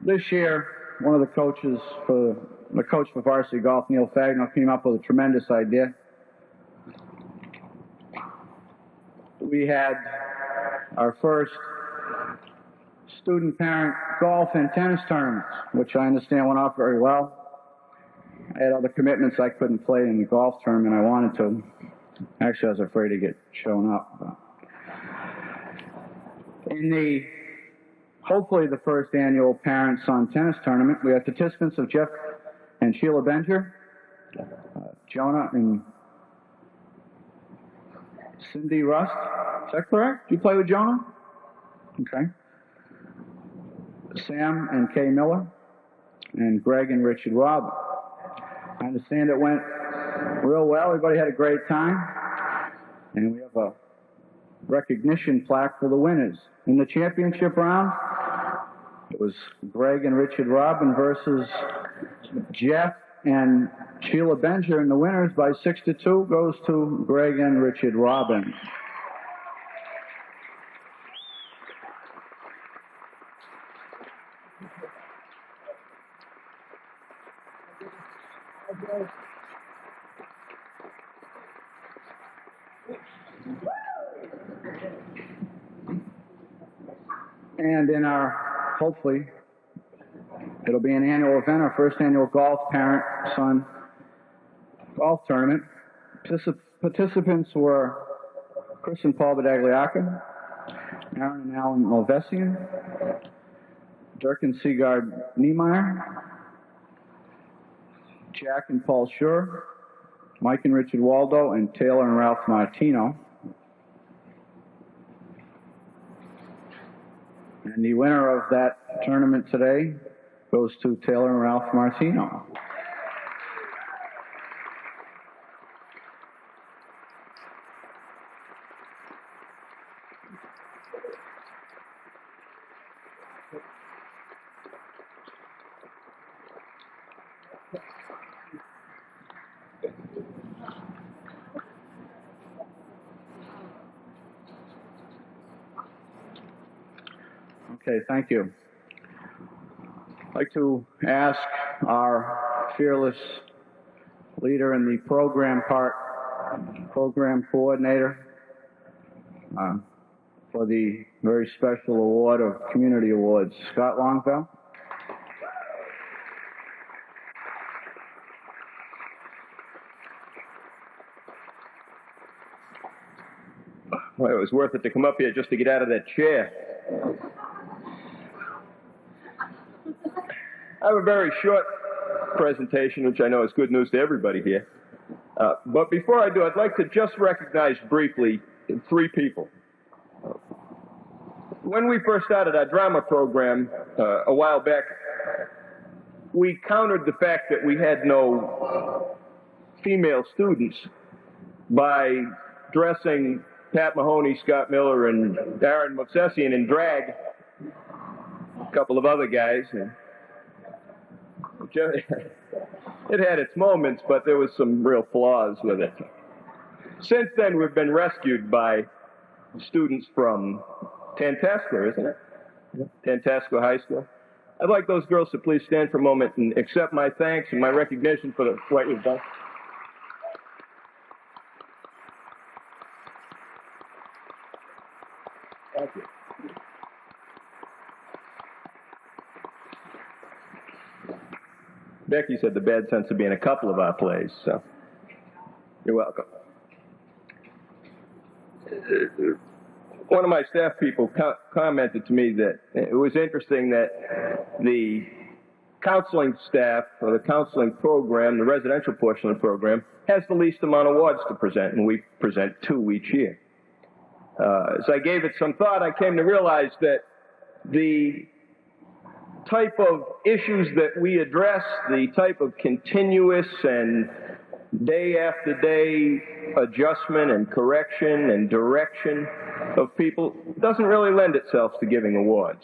This year, one of the coaches for the coach for varsity golf, Neil Fagno, came up with a tremendous idea. We had our first student-parent golf and tennis tournaments, which I understand went off very well. I had other commitments. I couldn't play in the golf tournament I wanted to. Actually, I was afraid to get shown up. In the hopefully the first annual parent-son tennis tournament, we had participants of Jeff and Sheila Benger, Jonah and Cindy Rust. Is that correct? Did you play with Jonah? Okay. Sam and Kay Miller, and Greg and Richard Robb. I understand it went real well. Everybody had a great time. And we have a recognition plaque for the winners. In the championship round, it was Greg and Richard Robin versus Jeff and Sheila Benger, and the winners by 6-2 goes to Greg and Richard Robin. And in our, hopefully, it'll be an annual event, our first annual golf parent-son golf tournament. Participants were Chris and Paul Badagliaca, Aaron and Alan Malvesian, Dirk and Sigard Niemeyer, Jack and Paul Schur, Mike and Richard Waldo, and Taylor and Ralph Martino. And the winner of that tournament today goes to Taylor and Ralph Martino. Okay, thank you. I'd like to ask our fearless leader in the program coordinator, for the very special award of Community Awards. Scott Longville. Well, it was worth it to come up here just to get out of that chair. I have a very short presentation, which I know is good news to everybody here. But before I do, I'd like to just recognize briefly 3 people. When we first started our drama program a while back, we countered the fact that we had no female students by dressing Pat Mahoney, Scott Miller, and Aaron Movsesian in drag, a couple of other guys. And it had its moments, but there was some real flaws with it. Since then, we've been rescued by students from Tantasco, isn't it? Tantasco High School. I'd like those girls to please stand for a moment and accept my thanks and my recognition for what you've done. Thank you. Becky said the bad sense of being a couple of our plays, so you're welcome. One of my staff people commented to me that it was interesting that the counseling staff, or the counseling program, the residential portion of the program, has the least amount of awards to present, and we present 2 each year. As I gave it some thought, I came to realize that the type of issues that we address, the type of continuous and day after day adjustment and correction and direction of people doesn't really lend itself to giving awards.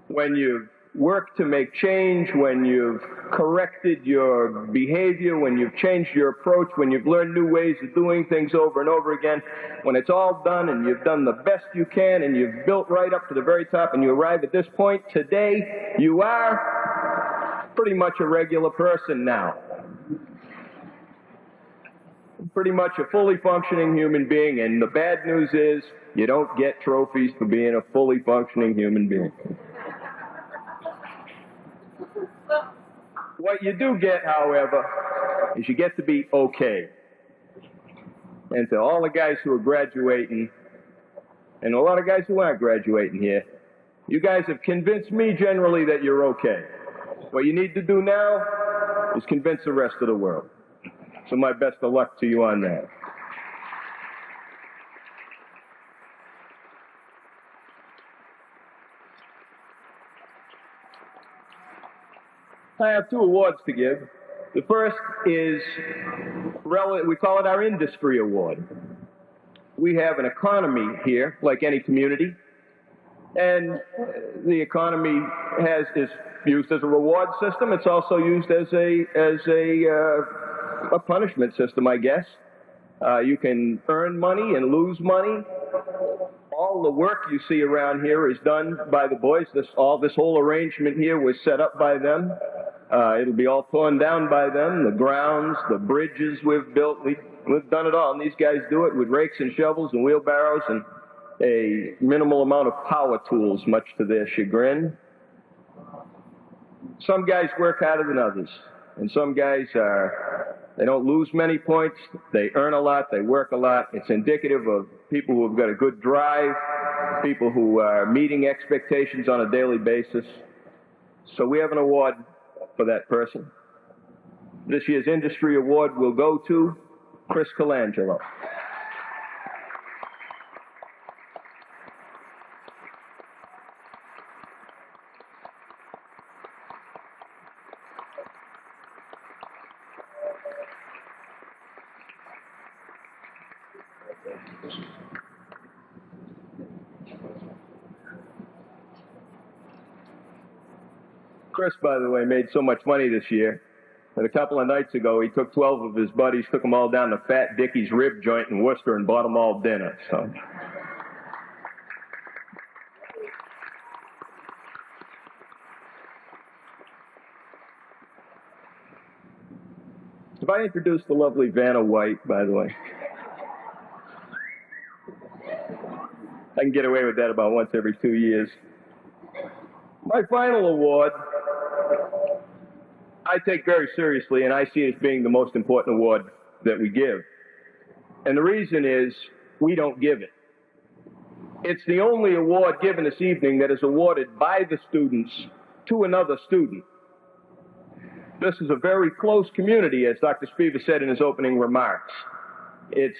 When you work to make change, when you've corrected your behavior, when you've changed your approach, when you've learned new ways of doing things over and over again, when it's all done and you've done the best you can and you've built right up to the very top and you arrive at this point, today you are pretty much a regular person now. Pretty much a fully functioning human being, and the bad news is you don't get trophies for being a fully functioning human being. What you do get, however, is you get to be okay. And to all the guys who are graduating, and a lot of guys who aren't graduating here, you guys have convinced me generally that you're okay. What you need to do now is convince the rest of the world. So my best of luck to you on that. I have 2 awards to give. The first is, we call it our industry award. We have an economy here, like any community, and the economy is used as a reward system. It's also used as a punishment system, I guess. You can earn money and lose money. All the work you see around here is done by the boys. This whole arrangement here was set up by them. It'll be all torn down by them. The grounds, the bridges we've built, we've done it all. And these guys do it with rakes and shovels and wheelbarrows and a minimal amount of power tools, much to their chagrin. Some guys work harder than others. And some guys they don't lose many points. They earn a lot. They work a lot. It's indicative of people who have got a good drive, people who are meeting expectations on a daily basis. So we have an award for that person. This year's industry award will go to Chris Colangelo. Chris, by the way, made so much money this year that a couple of nights ago he took 12 of his buddies, took them all down to Fat Dickie's rib joint in Worcester and bought them all dinner. So, have I introduced the lovely Vanna White, by the way? I can get away with that about once every 2 years. My final award, I take very seriously, and I see it as being the most important award that we give. And the reason is, we don't give it. It's the only award given this evening that is awarded by the students to another student. This is a very close community, as Dr. Spiva said in his opening remarks. It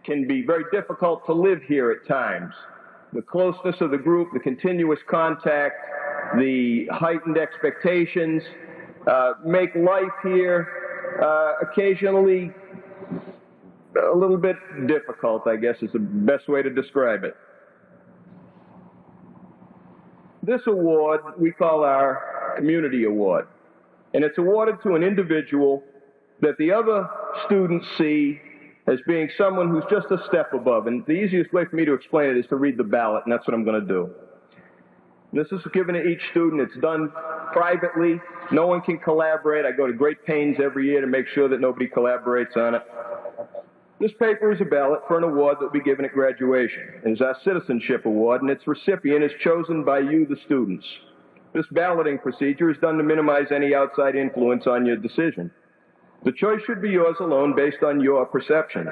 can be very difficult to live here at times. The closeness of the group, the continuous contact, the heightened expectations, make life here occasionally a little bit difficult, I guess is the best way to describe it. This award we call our Community Award, and it's awarded to an individual that the other students see as being someone who's just a step above. And the easiest way for me to explain it is to read the ballot, and that's what I'm going to do. This is given to each student. It's done privately. No one can collaborate. I go to great pains every year to make sure that nobody collaborates on it. This paper is a ballot for an award that will be given at graduation. It is our Citizenship Award, and its recipient is chosen by you, the students. This balloting procedure is done to minimize any outside influence on your decision. The choice should be yours alone based on your perceptions.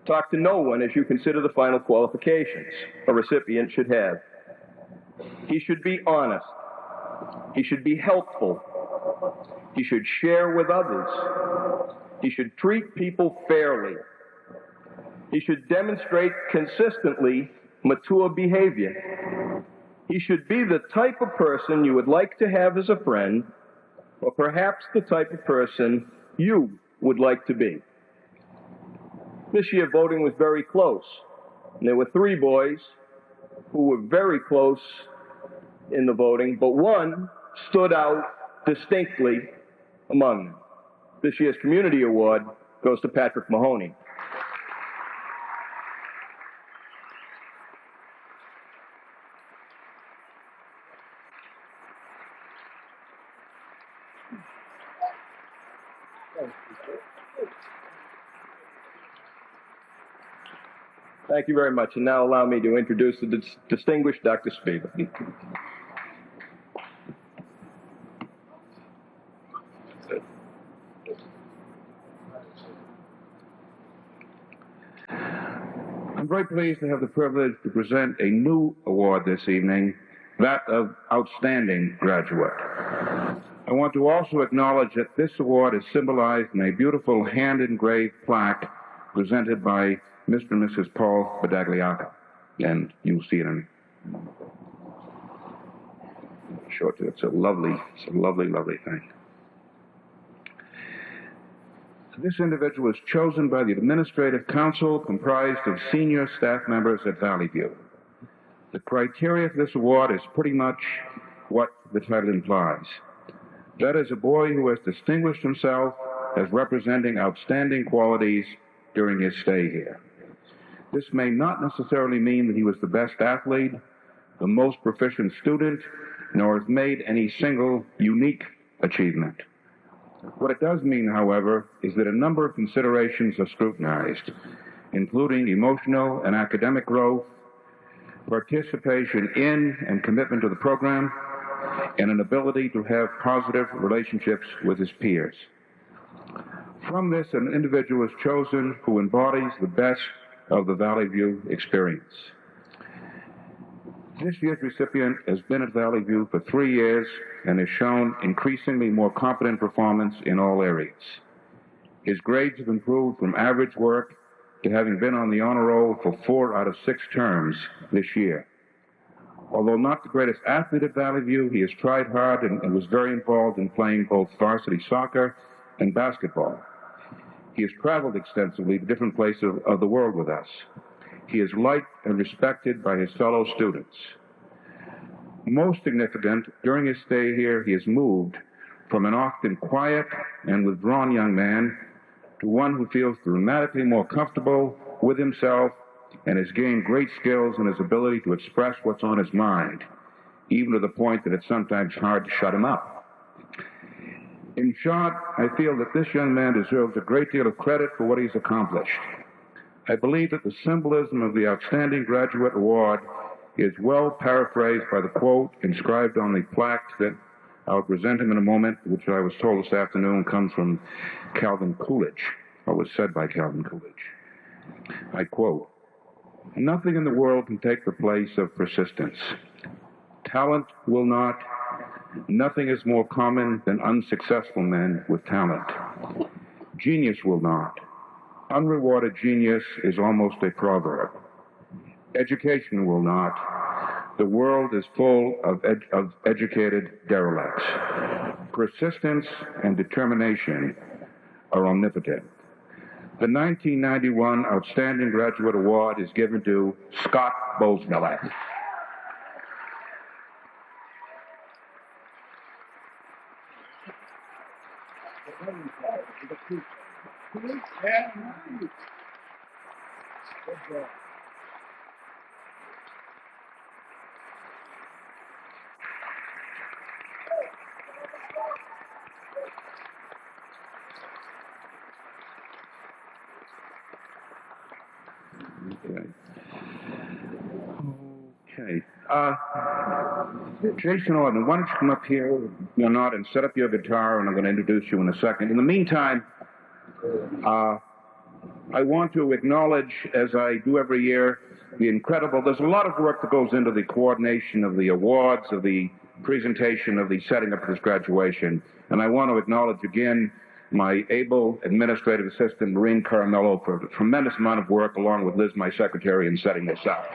Talk to no one as you consider the final qualifications a recipient should have. He should be honest. He should be helpful. He should share with others. He should treat people fairly. He should demonstrate consistently mature behavior. He should be the type of person you would like to have as a friend, or perhaps the type of person you would like to be. This year voting was very close. And there were 3 boys who were very close in the voting, but one stood out distinctly among them. This year's Community Award goes to Patrick Mahoney. Thank you very much. And now allow me to introduce the distinguished Dr. Spiegel. I'm very pleased to have the privilege to present a new award this evening, that of Outstanding Graduate. I want to also acknowledge that this award is symbolized in a beautiful hand-engraved plaque presented by Mr. and Mrs. Paul Badagliaca, and you'll see it in short. It's a lovely, lovely thing. This individual was chosen by the Administrative Council, comprised of senior staff members at Valley View. The criteria for this award is pretty much what the title implies. That is, a boy who has distinguished himself as representing outstanding qualities during his stay here. This may not necessarily mean that he was the best athlete, the most proficient student, nor has made any single unique achievement. What it does mean, however, is that a number of considerations are scrutinized, including emotional and academic growth, participation in and commitment to the program, and an ability to have positive relationships with his peers. From this, an individual is chosen who embodies the best of the Valley View experience. This year's recipient has been at Valley View for 3 years and has shown increasingly more competent performance in all areas. His grades have improved from average work to having been on the honor roll for 4 out of 6 terms this year. Although not the greatest athlete at Valley View, he has tried hard and was very involved in playing both varsity soccer and basketball. He has traveled extensively to different places of the world with us. He is liked and respected by his fellow students. Most significant, during his stay here, he has moved from an often quiet and withdrawn young man to one who feels dramatically more comfortable with himself and has gained great skills in his ability to express what's on his mind, even to the point that it's sometimes hard to shut him up. In short, I feel that this young man deserves a great deal of credit for what he's accomplished. I believe that the symbolism of the Outstanding Graduate Award is well paraphrased by the quote inscribed on the plaque that I'll present him in a moment, which I was told this afternoon comes from Calvin Coolidge, or was said by Calvin Coolidge. I quote, "Nothing in the world can take the place of persistence. Talent will not. Nothing is more common than unsuccessful men with talent. Genius will not. Unrewarded genius is almost a proverb. Education will not. The world is full of educated derelicts. Persistence and determination are omnipotent. The 1991 Outstanding Graduate Award is given to Scott Bosmiller. Okay. Jason Orton, why don't you come up here, and set up your guitar, and I'm going to introduce you in a second. In the meantime, I want to acknowledge, as I do every year, there's a lot of work that goes into the coordination of the awards, of the presentation, of the setting up of this graduation. And I want to acknowledge again my able administrative assistant, Maureen Caramello, for a tremendous amount of work, along with Liz, my secretary, in setting this up.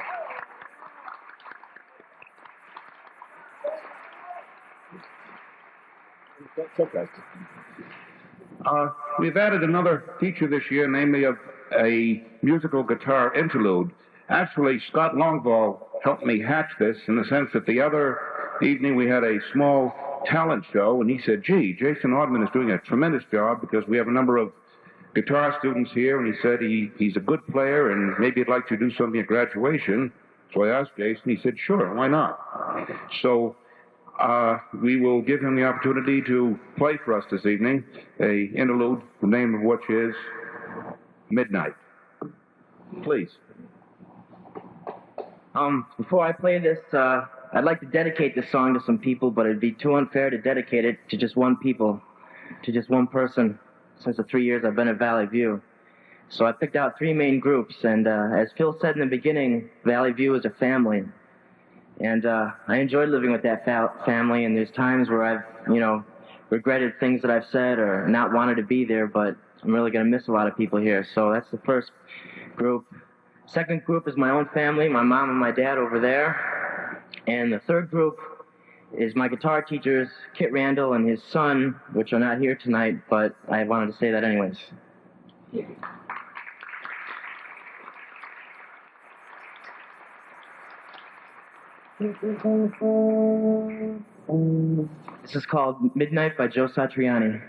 We've added another feature this year, namely of a musical guitar interlude. Actually, Scott Longvall helped me hatch this in the sense that the other evening we had a small talent show, and he said, gee, Jason Ortman is doing a tremendous job because we have a number of guitar students here, and he said he's a good player and maybe he'd like to do something at graduation. So I asked Jason, he said, sure, why not? So we will give him the opportunity to play for us this evening, a interlude, the name of which is Midnight. Please. Before I play this, I'd like to dedicate this song to some people, but it'd be too unfair to dedicate it to just one person, since the 3 years I've been at Valley View. So I picked out 3 main groups, and as Phil said in the beginning, Valley View is a family. And I enjoyed living with that family, and there's times where I've, regretted things that I've said or not wanted to be there, but I'm really going to miss a lot of people here. So that's the first group. Second group is my own family, my mom and my dad over there. And the third group is my guitar teachers, Kit Randall and his son, which are not here tonight, but I wanted to say that anyways. This is called Midnight by Joe Satriani.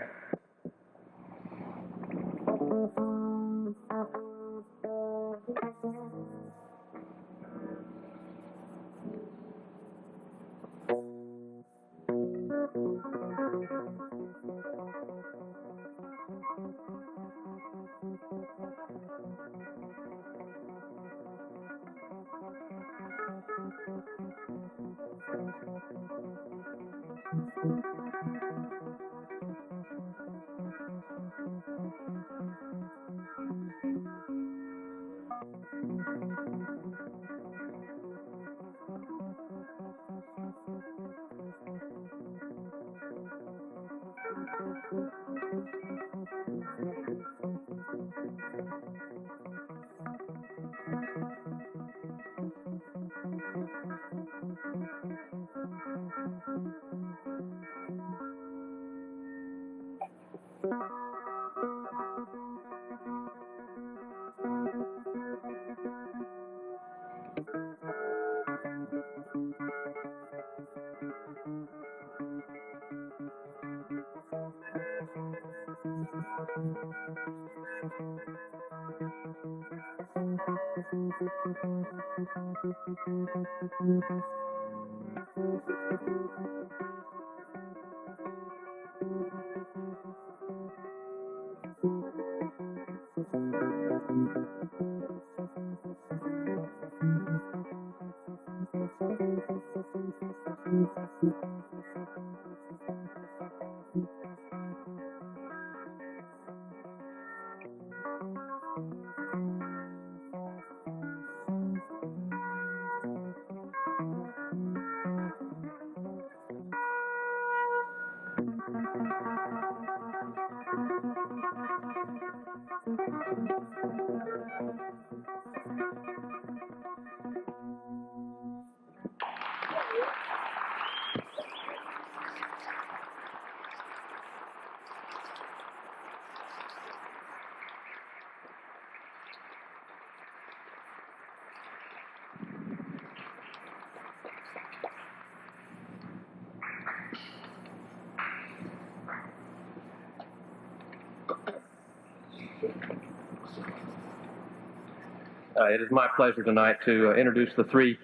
It is my pleasure tonight to introduce the three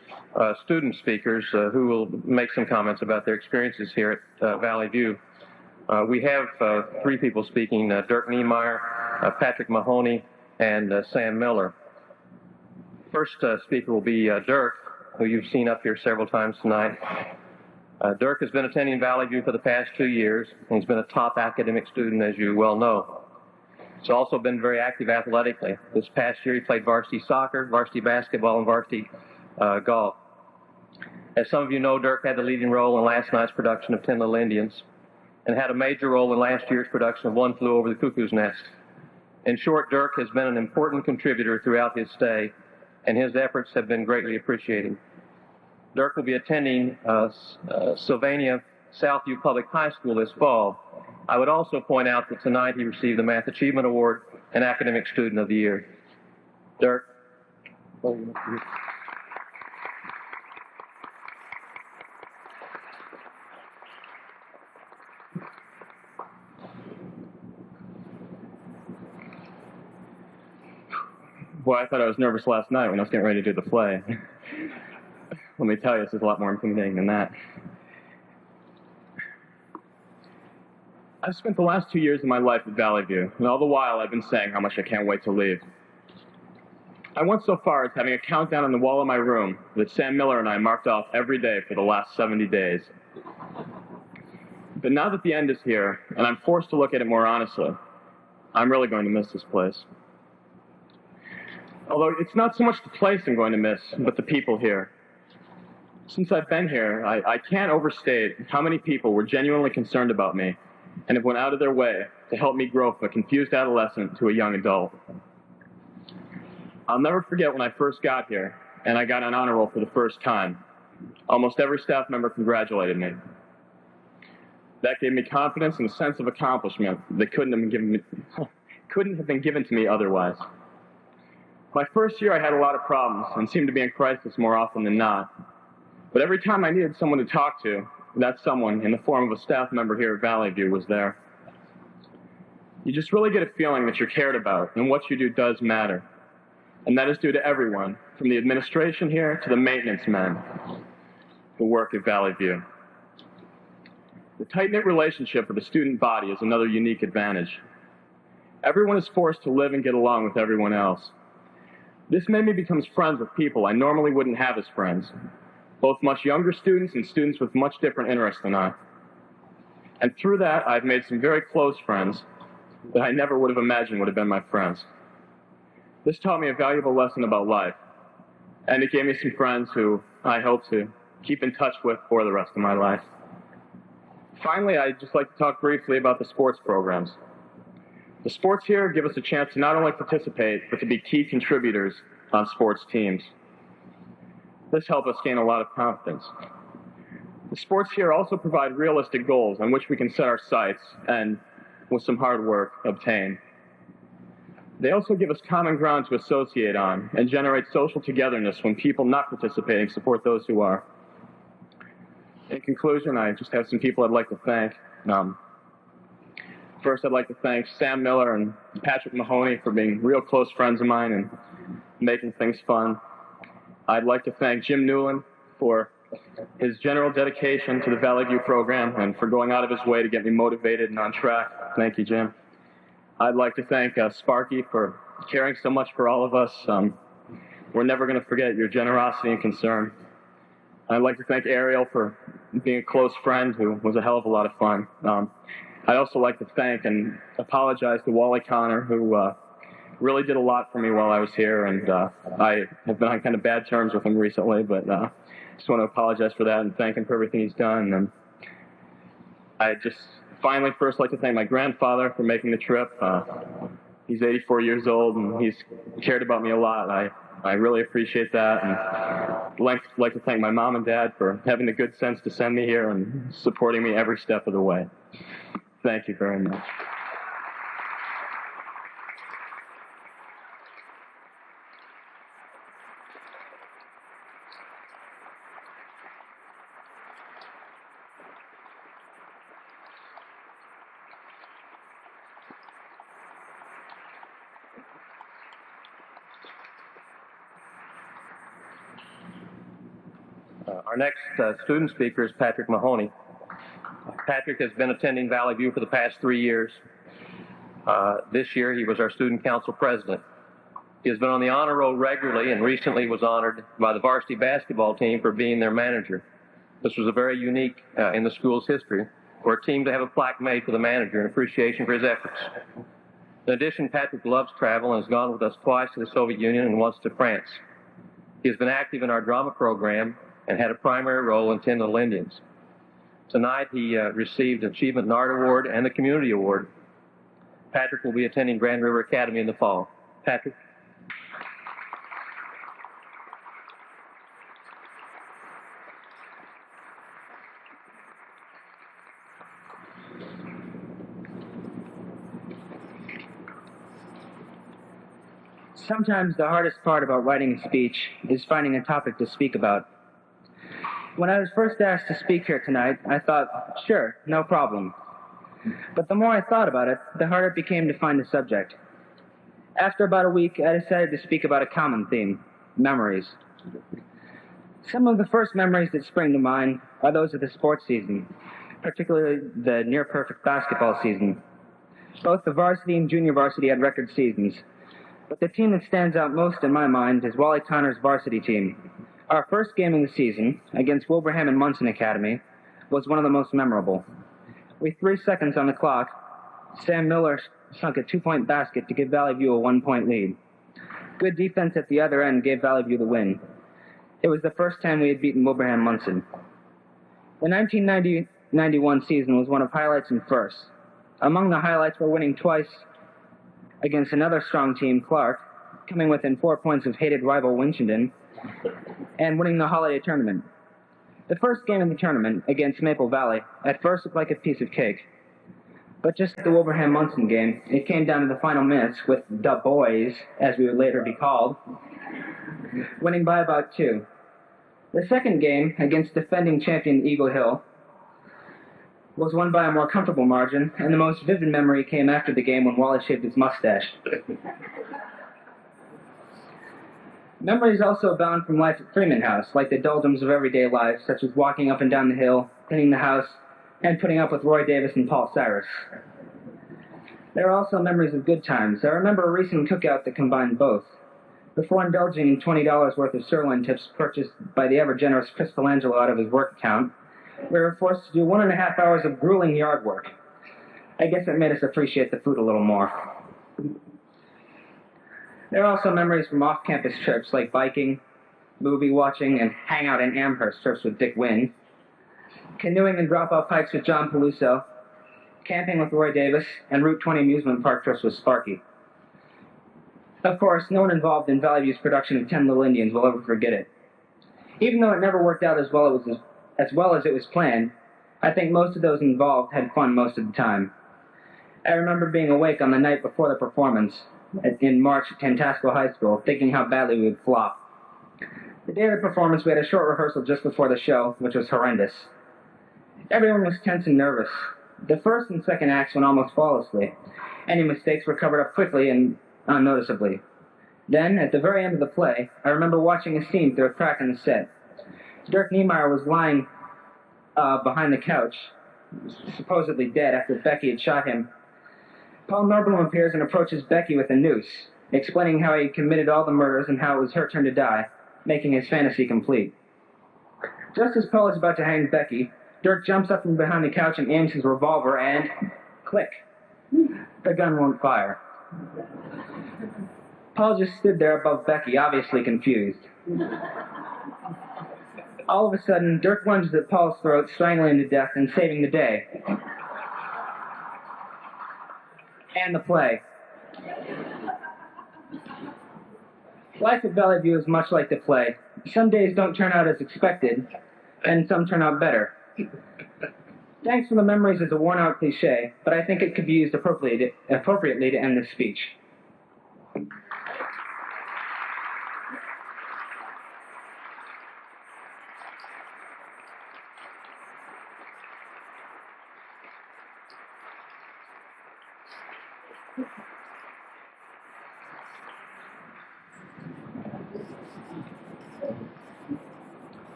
student speakers who will make some comments about their experiences here at Valley View. We have three people speaking, Dirk Niemeyer, Patrick Mahoney, and Sam Miller. First speaker will be Dirk, who you've seen up here several times tonight. Dirk has been attending Valley View for the past 2 years, and he's been a top academic student, as you well know. He's also been very active athletically. This past year, he played varsity soccer, varsity basketball, and varsity golf. As some of you know, Dirk had the leading role in last night's production of 10 Little Indians, and had a major role in last year's production of One Flew Over the Cuckoo's Nest. In short, Dirk has been an important contributor throughout his stay, and his efforts have been greatly appreciated. Dirk will be attending Sylvania Southview Public High School this fall. I would also point out that tonight he received the Math Achievement Award and Academic Student of the Year. Dirk. Boy, I thought I was nervous last night when I was getting ready to do the play. Let me tell you, this is a lot more intimidating than that. I've spent the last 2 years of my life at Valley View, and all the while I've been saying how much I can't wait to leave. I went so far as having a countdown on the wall of my room that Sam Miller and I marked off every day for the last 70 days. But now that the end is here, and I'm forced to look at it more honestly, I'm really going to miss this place. Although it's not so much the place I'm going to miss, but the people here. Since I've been here, I can't overstate how many people were genuinely concerned about me and have went out of their way to help me grow from a confused adolescent to a young adult. I'll never forget when I first got here and I got on honor roll for the first time. Almost every staff member congratulated me. That gave me confidence and a sense of accomplishment that couldn't have been given to me otherwise. My first year I had a lot of problems and seemed to be in crisis more often than not. But every time I needed someone to talk to, that someone, in the form of a staff member here at Valley View, was there. You just really get a feeling that you're cared about, and what you do does matter. And that is due to everyone, from the administration here to the maintenance men who work at Valley View. The tight-knit relationship with the student body is another unique advantage. Everyone is forced to live and get along with everyone else. This made me become friends with people I normally wouldn't have as friends, both much younger students and students with much different interests than I. And through that, I've made some very close friends that I never would have imagined would have been my friends. This taught me a valuable lesson about life, and it gave me some friends who I hope to keep in touch with for the rest of my life. Finally, I'd just like to talk briefly about the sports programs. The sports here give us a chance to not only participate, but to be key contributors on sports teams. This helped us gain a lot of confidence. The sports here also provide realistic goals on which we can set our sights and, with some hard work, obtain. They also give us common ground to associate on and generate social togetherness when people not participating support those who are. In conclusion, I just have some people I'd like to thank. First, I'd like to thank Sam Miller and Patrick Mahoney for being real close friends of mine and making things fun. I'd like to thank Jim Newland for his general dedication to the Valley View program and for going out of his way to get me motivated and on track. Thank you, Jim. I'd like to thank Sparky for caring so much for all of us. We're never going to forget your generosity and concern. I'd like to thank Ariel for being a close friend who was a hell of a lot of fun. I'd also like to thank and apologize to Wally Connor, who really did a lot for me while I was here, and I have been on kind of bad terms with him recently, but just want to apologize for that and thank him for everything he's done. And I just finally first like to thank my grandfather for making the trip. He's 84 years old, and he's cared about me a lot. I really appreciate that. And I'd like to thank my mom and dad for having the good sense to send me here and supporting me every step of the way. Thank you very much. Our next student speaker is Patrick Mahoney. Patrick has been attending Valley View for the past 3 years. This year, he was our student council president. He has been on the honor roll regularly and recently was honored by the varsity basketball team for being their manager. This was a very unique in the school's history for a team to have a plaque made for the manager in appreciation for his efforts. In addition, Patrick loves travel and has gone with us twice to the Soviet Union and once to France. He has been active in our drama program and had a primary role in 10 Little Indians. Tonight, he received the Achievement in Art Award and the Community Award. Patrick will be attending Grand River Academy in the fall. Patrick? Sometimes the hardest part about writing a speech is finding a topic to speak about. When I was first asked to speak here tonight, I thought, sure, no problem. But the more I thought about it, the harder it became to find a subject. After about a week, I decided to speak about a common theme, memories. Some of the first memories that spring to mind are those of the sports season, particularly the near-perfect basketball season. Both the varsity and junior varsity had record seasons, but the team that stands out most in my mind is Wally Tanner's varsity team. Our first game of the season, against Wilbraham and Munson Academy, was one of the most memorable. With 3 seconds on the clock, Sam Miller sunk a 2-point basket to give Valley View a 1-point lead. Good defense at the other end gave Valley View the win. It was the first time we had beaten Wilbraham Munson. The 1990-91 season was one of highlights and firsts. Among the highlights were winning twice against another strong team, Clark, coming within 4 points of hated rival Winchendon, and winning the holiday tournament. The first game of the tournament, against Maple Valley, at first looked like a piece of cake. But just like the Wilbraham Munson game, it came down to the final minutes with the boys, as we would later be called, winning by about 2. The second game, against defending champion Eagle Hill, was won by a more comfortable margin, and the most vivid memory came after the game when Wally shaved his mustache. Memories also abound from life at Freeman House, like the doldrums of everyday life, such as walking up and down the hill, cleaning the house, and putting up with Roy Davis and Paul Cyrus. There are also memories of good times. I remember a recent cookout that combined both. Before indulging in $20 worth of sirloin tips purchased by the ever-generous Chris Pelangelo out of his work account, we were forced to do 1.5 hours of grueling yard work. I guess it made us appreciate the food a little more. There are also memories from off-campus trips like biking, movie watching, and hangout in Amherst trips with Dick Wynn, canoeing and drop-off hikes with John Peluso, camping with Roy Davis, and Route 20 amusement park trips with Sparky. Of course, no one involved in Valley View's production of 10 Little Indians will ever forget it. Even though it never worked out as well as it was planned, I think most of those involved had fun most of the time. I remember being awake on the night before the performance in March at Tantasco High School, thinking how badly we would flop. The day of the performance, we had a short rehearsal just before the show, which was horrendous. Everyone was tense and nervous. The first and second acts went almost flawlessly. Any mistakes were covered up quickly and unnoticeably. Then, at the very end of the play, I remember watching a scene through a crack in the set. Dirk Niemeyer was lying behind the couch, supposedly dead after Becky had shot him. Paul Norblum appears and approaches Becky with a noose, explaining how he committed all the murders and how it was her turn to die, making his fantasy complete. Just as Paul is about to hang Becky, Dirk jumps up from behind the couch and aims his revolver and, click, the gun won't fire. Paul just stood there above Becky, obviously confused. All of a sudden, Dirk lunges at Paul's throat, strangling him to death and saving the day. And the play. Life at Valley View is much like the play. Some days don't turn out as expected, and some turn out better. Thanks for the memories is a worn-out cliche, but I think it could be used appropriately to end this speech.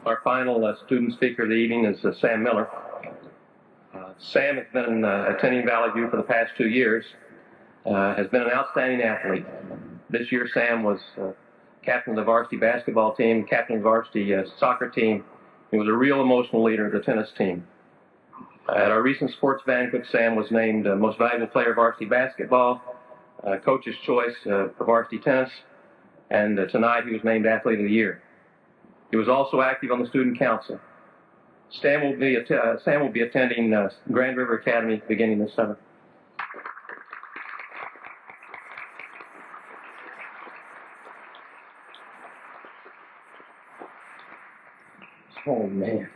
Our final student speaker of the evening is Sam Miller. Sam has been attending Valley View for the past 2 years, has been an outstanding athlete. This year, Sam was captain of the varsity basketball team, captain of the varsity soccer team. He was a real emotional leader of the tennis team. At our recent sports banquet, Sam was named Most Valuable Player of Varsity Basketball, Coach's Choice for Varsity Tennis, and tonight he was named Athlete of the Year. He was also active on the Student Council. Sam will be attending Grand River Academy beginning this summer. Oh, man.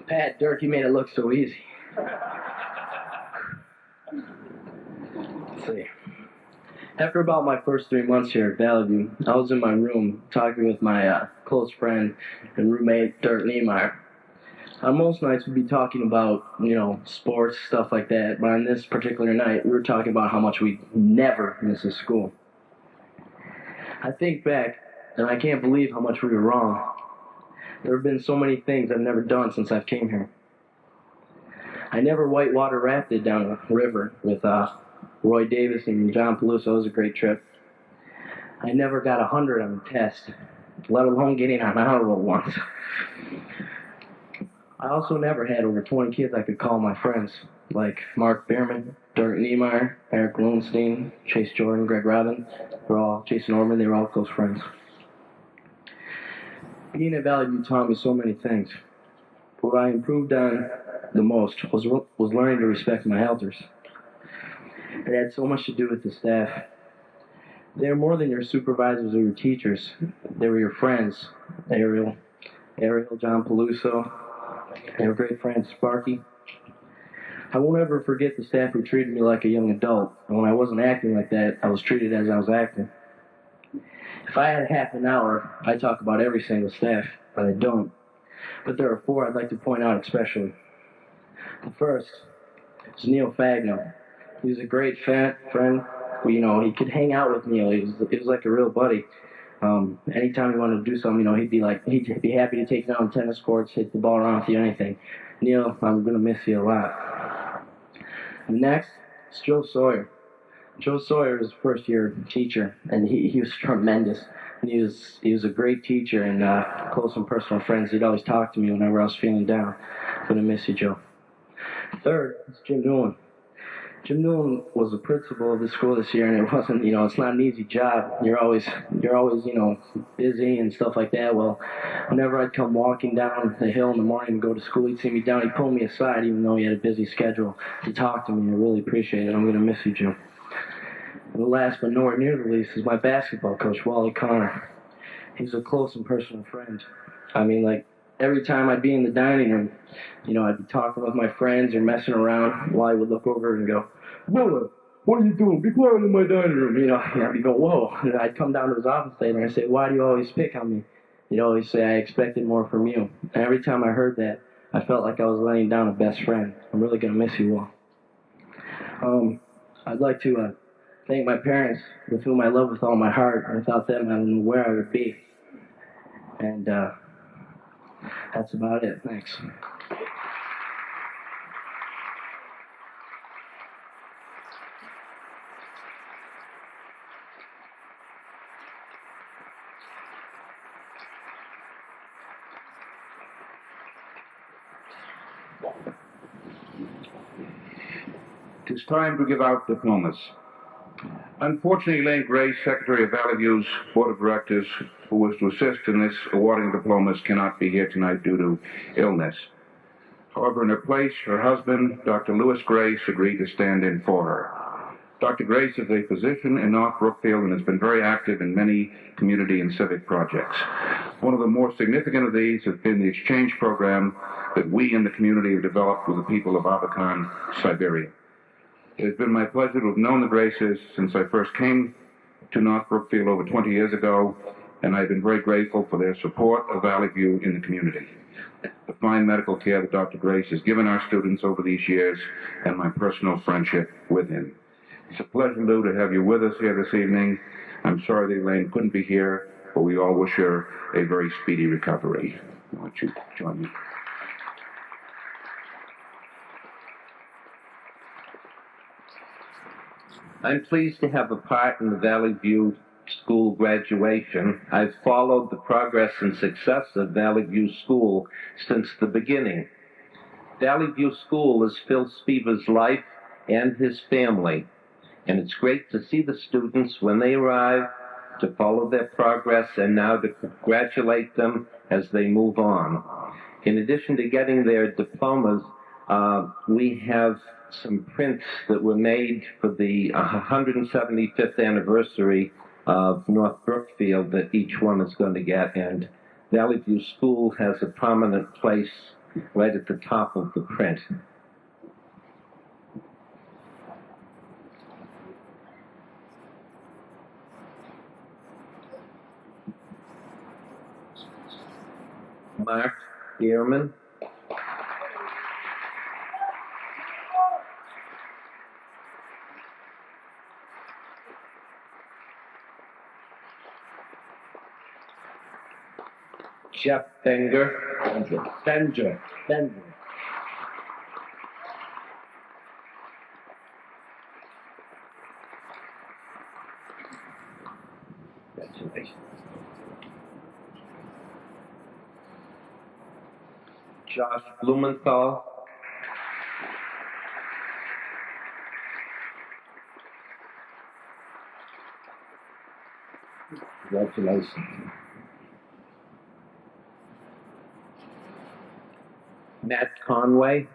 Pat Dirk, you made it look so easy. Let's see. After about my first 3 months here at Valley View, I was in my room talking with my close friend and roommate, Dirk Niemeyer. On most nights, we'd be talking about, sports, stuff like that, but on this particular night, we were talking about how much we never miss a school. I think back, and I can't believe how much we were wrong. There have been so many things I've never done since I've came here. I never whitewater rafted down a river with Roy Davis and John Peluso. It was a great trip. I never got 100 on the test, let alone getting on honor roll once. I also never had over 20 kids I could call my friends, like Mark Bierman, Dirk Niemeyer, Eric Lowenstein, Chase Jordan, Greg Robbins. Jason Orman, they were all close friends. Being at Valley View taught me so many things. What I improved on the most was learning to respect my elders. It had so much to do with the staff. They were more than your supervisors or your teachers. They were your friends. Ariel, John Peluso. They were great friends, Sparky. I won't ever forget the staff who treated me like a young adult. And when I wasn't acting like that, I was treated as I was acting. If I had half an hour, I'd talk about every single staff, but I don't. But there are 4 I'd like to point out especially. The first is Neil Fagno. He was a great friend. He could hang out with Neil. He was like a real buddy. Anytime he wanted to do something, he'd be happy to take you down tennis courts, hit the ball around with you, anything. Neil, I'm gonna miss you a lot. And next is Joe Sawyer. Joe Sawyer was a first-year teacher, and he was tremendous. And he was a great teacher and close and personal friends. He'd always talk to me whenever I was feeling down. I'm gonna miss you, Joe. Third is Jim Newland. Jim Newland was the principal of the school this year, and it wasn't, it's not an easy job. You're always, busy and stuff like that. Well, whenever I'd come walking down the hill in the morning and go to school, he'd see me down, he'd pull me aside, even though he had a busy schedule, to talk to me. I really appreciate it. I'm going to miss you, Jim. And the last but nowhere near the least is my basketball coach, Wally Connor. He's a close and personal friend. Every time I'd be in the dining room, I'd be talking with my friends or messing around, Wally would look over and go, "Noah, what are you doing? Be quiet in my dining room." And I'd go, "Whoa." And I'd come down to his office later and I'd say, "Why do you always pick on me?" He'd always say, "I expected more from you." And every time I heard that, I felt like I was letting down a best friend. I'm really going to miss you all. I'd like to thank my parents, with whom I love with all my heart. And without them, I don't know where I would be. And that's about it. Thanks. It is time to give out diplomas. Unfortunately, Elaine Grace, Secretary of Valley View's Board of Directors, who was to assist in this awarding diplomas, cannot be here tonight due to illness. However, in her place, her husband, Dr. Lewis Grace, agreed to stand in for her. Dr. Grace is a physician in North Brookfield and has been very active in many community and civic projects. One of the more significant of these has been the exchange program that we in the community have developed with the people of Abakan, Siberia. It has been my pleasure to have known the Graces since I first came to North Brookfield over 20 years ago, and I've been very grateful for their support of Valley View in the community. The fine medical care that Dr. Grace has given our students over these years, and my personal friendship with him. It's a pleasure, Lou, to have you with us here this evening. I'm sorry that Elaine couldn't be here, but we all wish her a very speedy recovery. Why don't you join me? I'm pleased to have a part in the Valley View School graduation. I've followed the progress and success of Valley View School since the beginning. Valley View School is Phil Spiva's life and his family, and it's great to see the students when they arrive, to follow their progress, and now to congratulate them as they move on. In addition to getting their diplomas, we have some prints that were made for the 175th anniversary of North Brookfield that each one is going to get, and Valley View School has a prominent place right at the top of the print. Mark Ehrman. Jeff Benger. Benger. Congratulations. Josh Blumenthal. Congratulations. Matt Conway.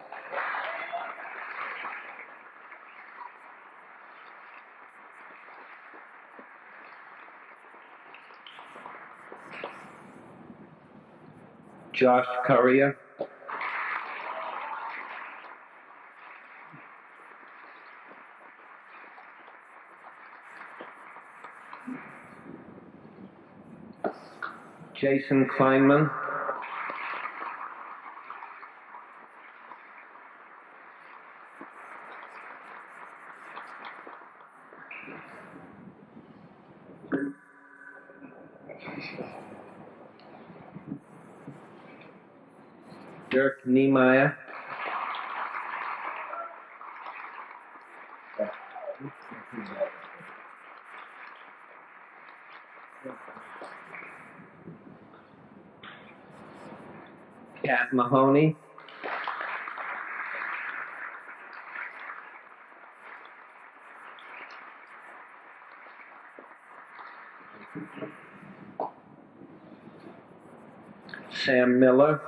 Josh Currier. Jason Kleinman. Dirk Niemeyer. Kat Mahoney. Sam Miller.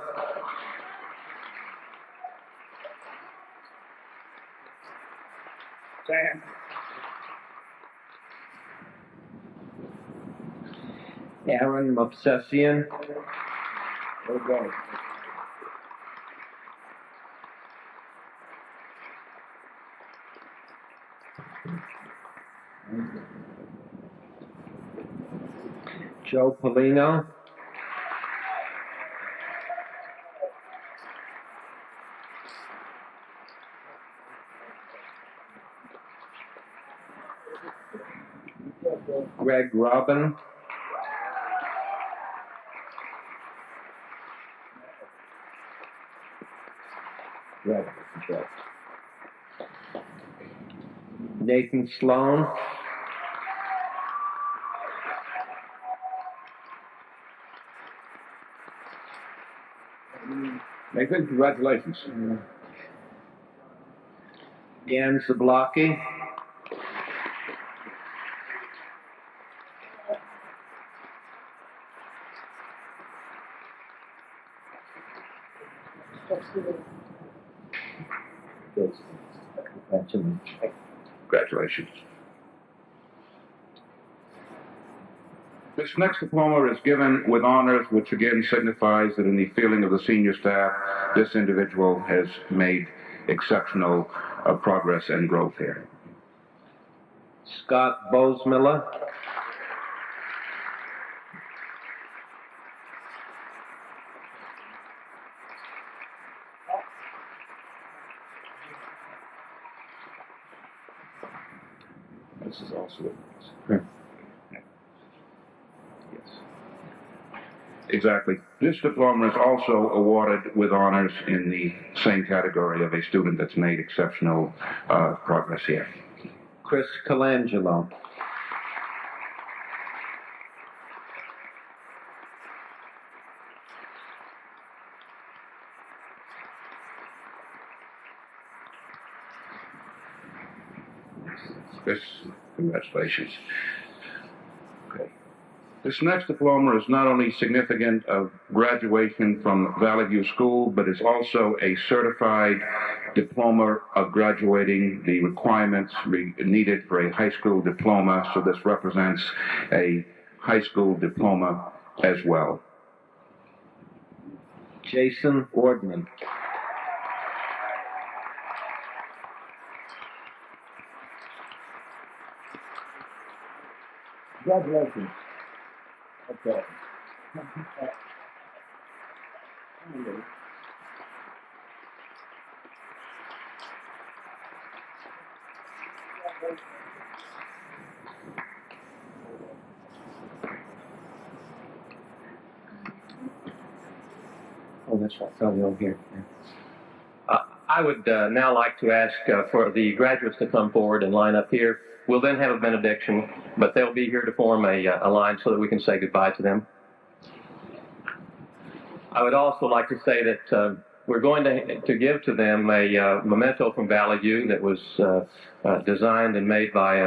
Sam. Aaron Mobsessian. Okay. Joe Polino. Greg Robin. Nathan Sloan. Nathan, congratulations. Dan Zablocki. Congratulations. This next diploma is given with honors, which again signifies that in the feeling of the senior staff, this individual has made exceptional progress and growth here. Scott Bosemiller. This is also Yes. Exactly. This diploma is also awarded with honors in the same category of a student that's made exceptional progress here. Chris Colangelo. Chris, congratulations. Okay. This next diploma is not only significant of graduation from Valley View School, but is also a certified diploma of graduating the requirements needed for a high school diploma. So this represents a high school diploma as well. Jason Ordman. Congratulations. Okay. Oh, that's right. So over here. I would now like to ask for the graduates to come forward and line up here. We'll then have a benediction, but they'll be here to form a line so that we can say goodbye to them. I would also like to say that we're going to give to them a memento from Valley View that was designed and made by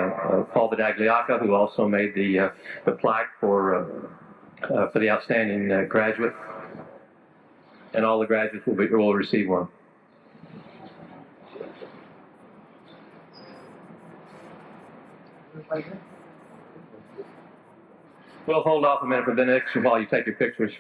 Paul Badagliaca, who also made the plaque for the outstanding graduate. And all the graduates will receive one. We'll hold off a minute for benediction while you take your pictures.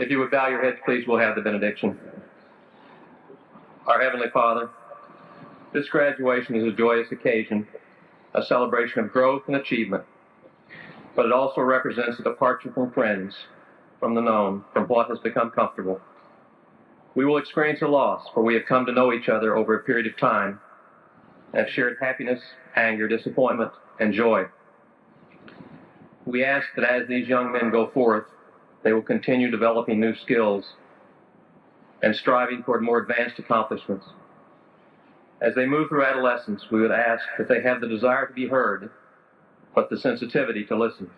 If you would bow your heads, please, we'll have the benediction. Our Heavenly Father, this graduation is a joyous occasion, a celebration of growth and achievement, but it also represents a departure from friends, from the known, from what has become comfortable. We will experience a loss, for we have come to know each other over a period of time, and have shared happiness, anger, disappointment, and joy. We ask that as these young men go forth, they will continue developing new skills and striving toward more advanced accomplishments. As they move through adolescence, we would ask that they have the desire to be heard, but the sensitivity to listen.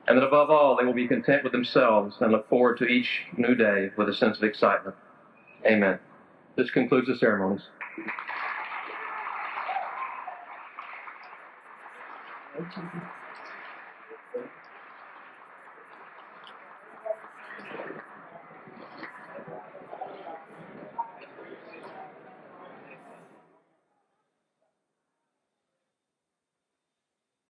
And that above all, they will be content with themselves and look forward to each new day with a sense of excitement. Amen. This concludes the ceremonies. Thank you.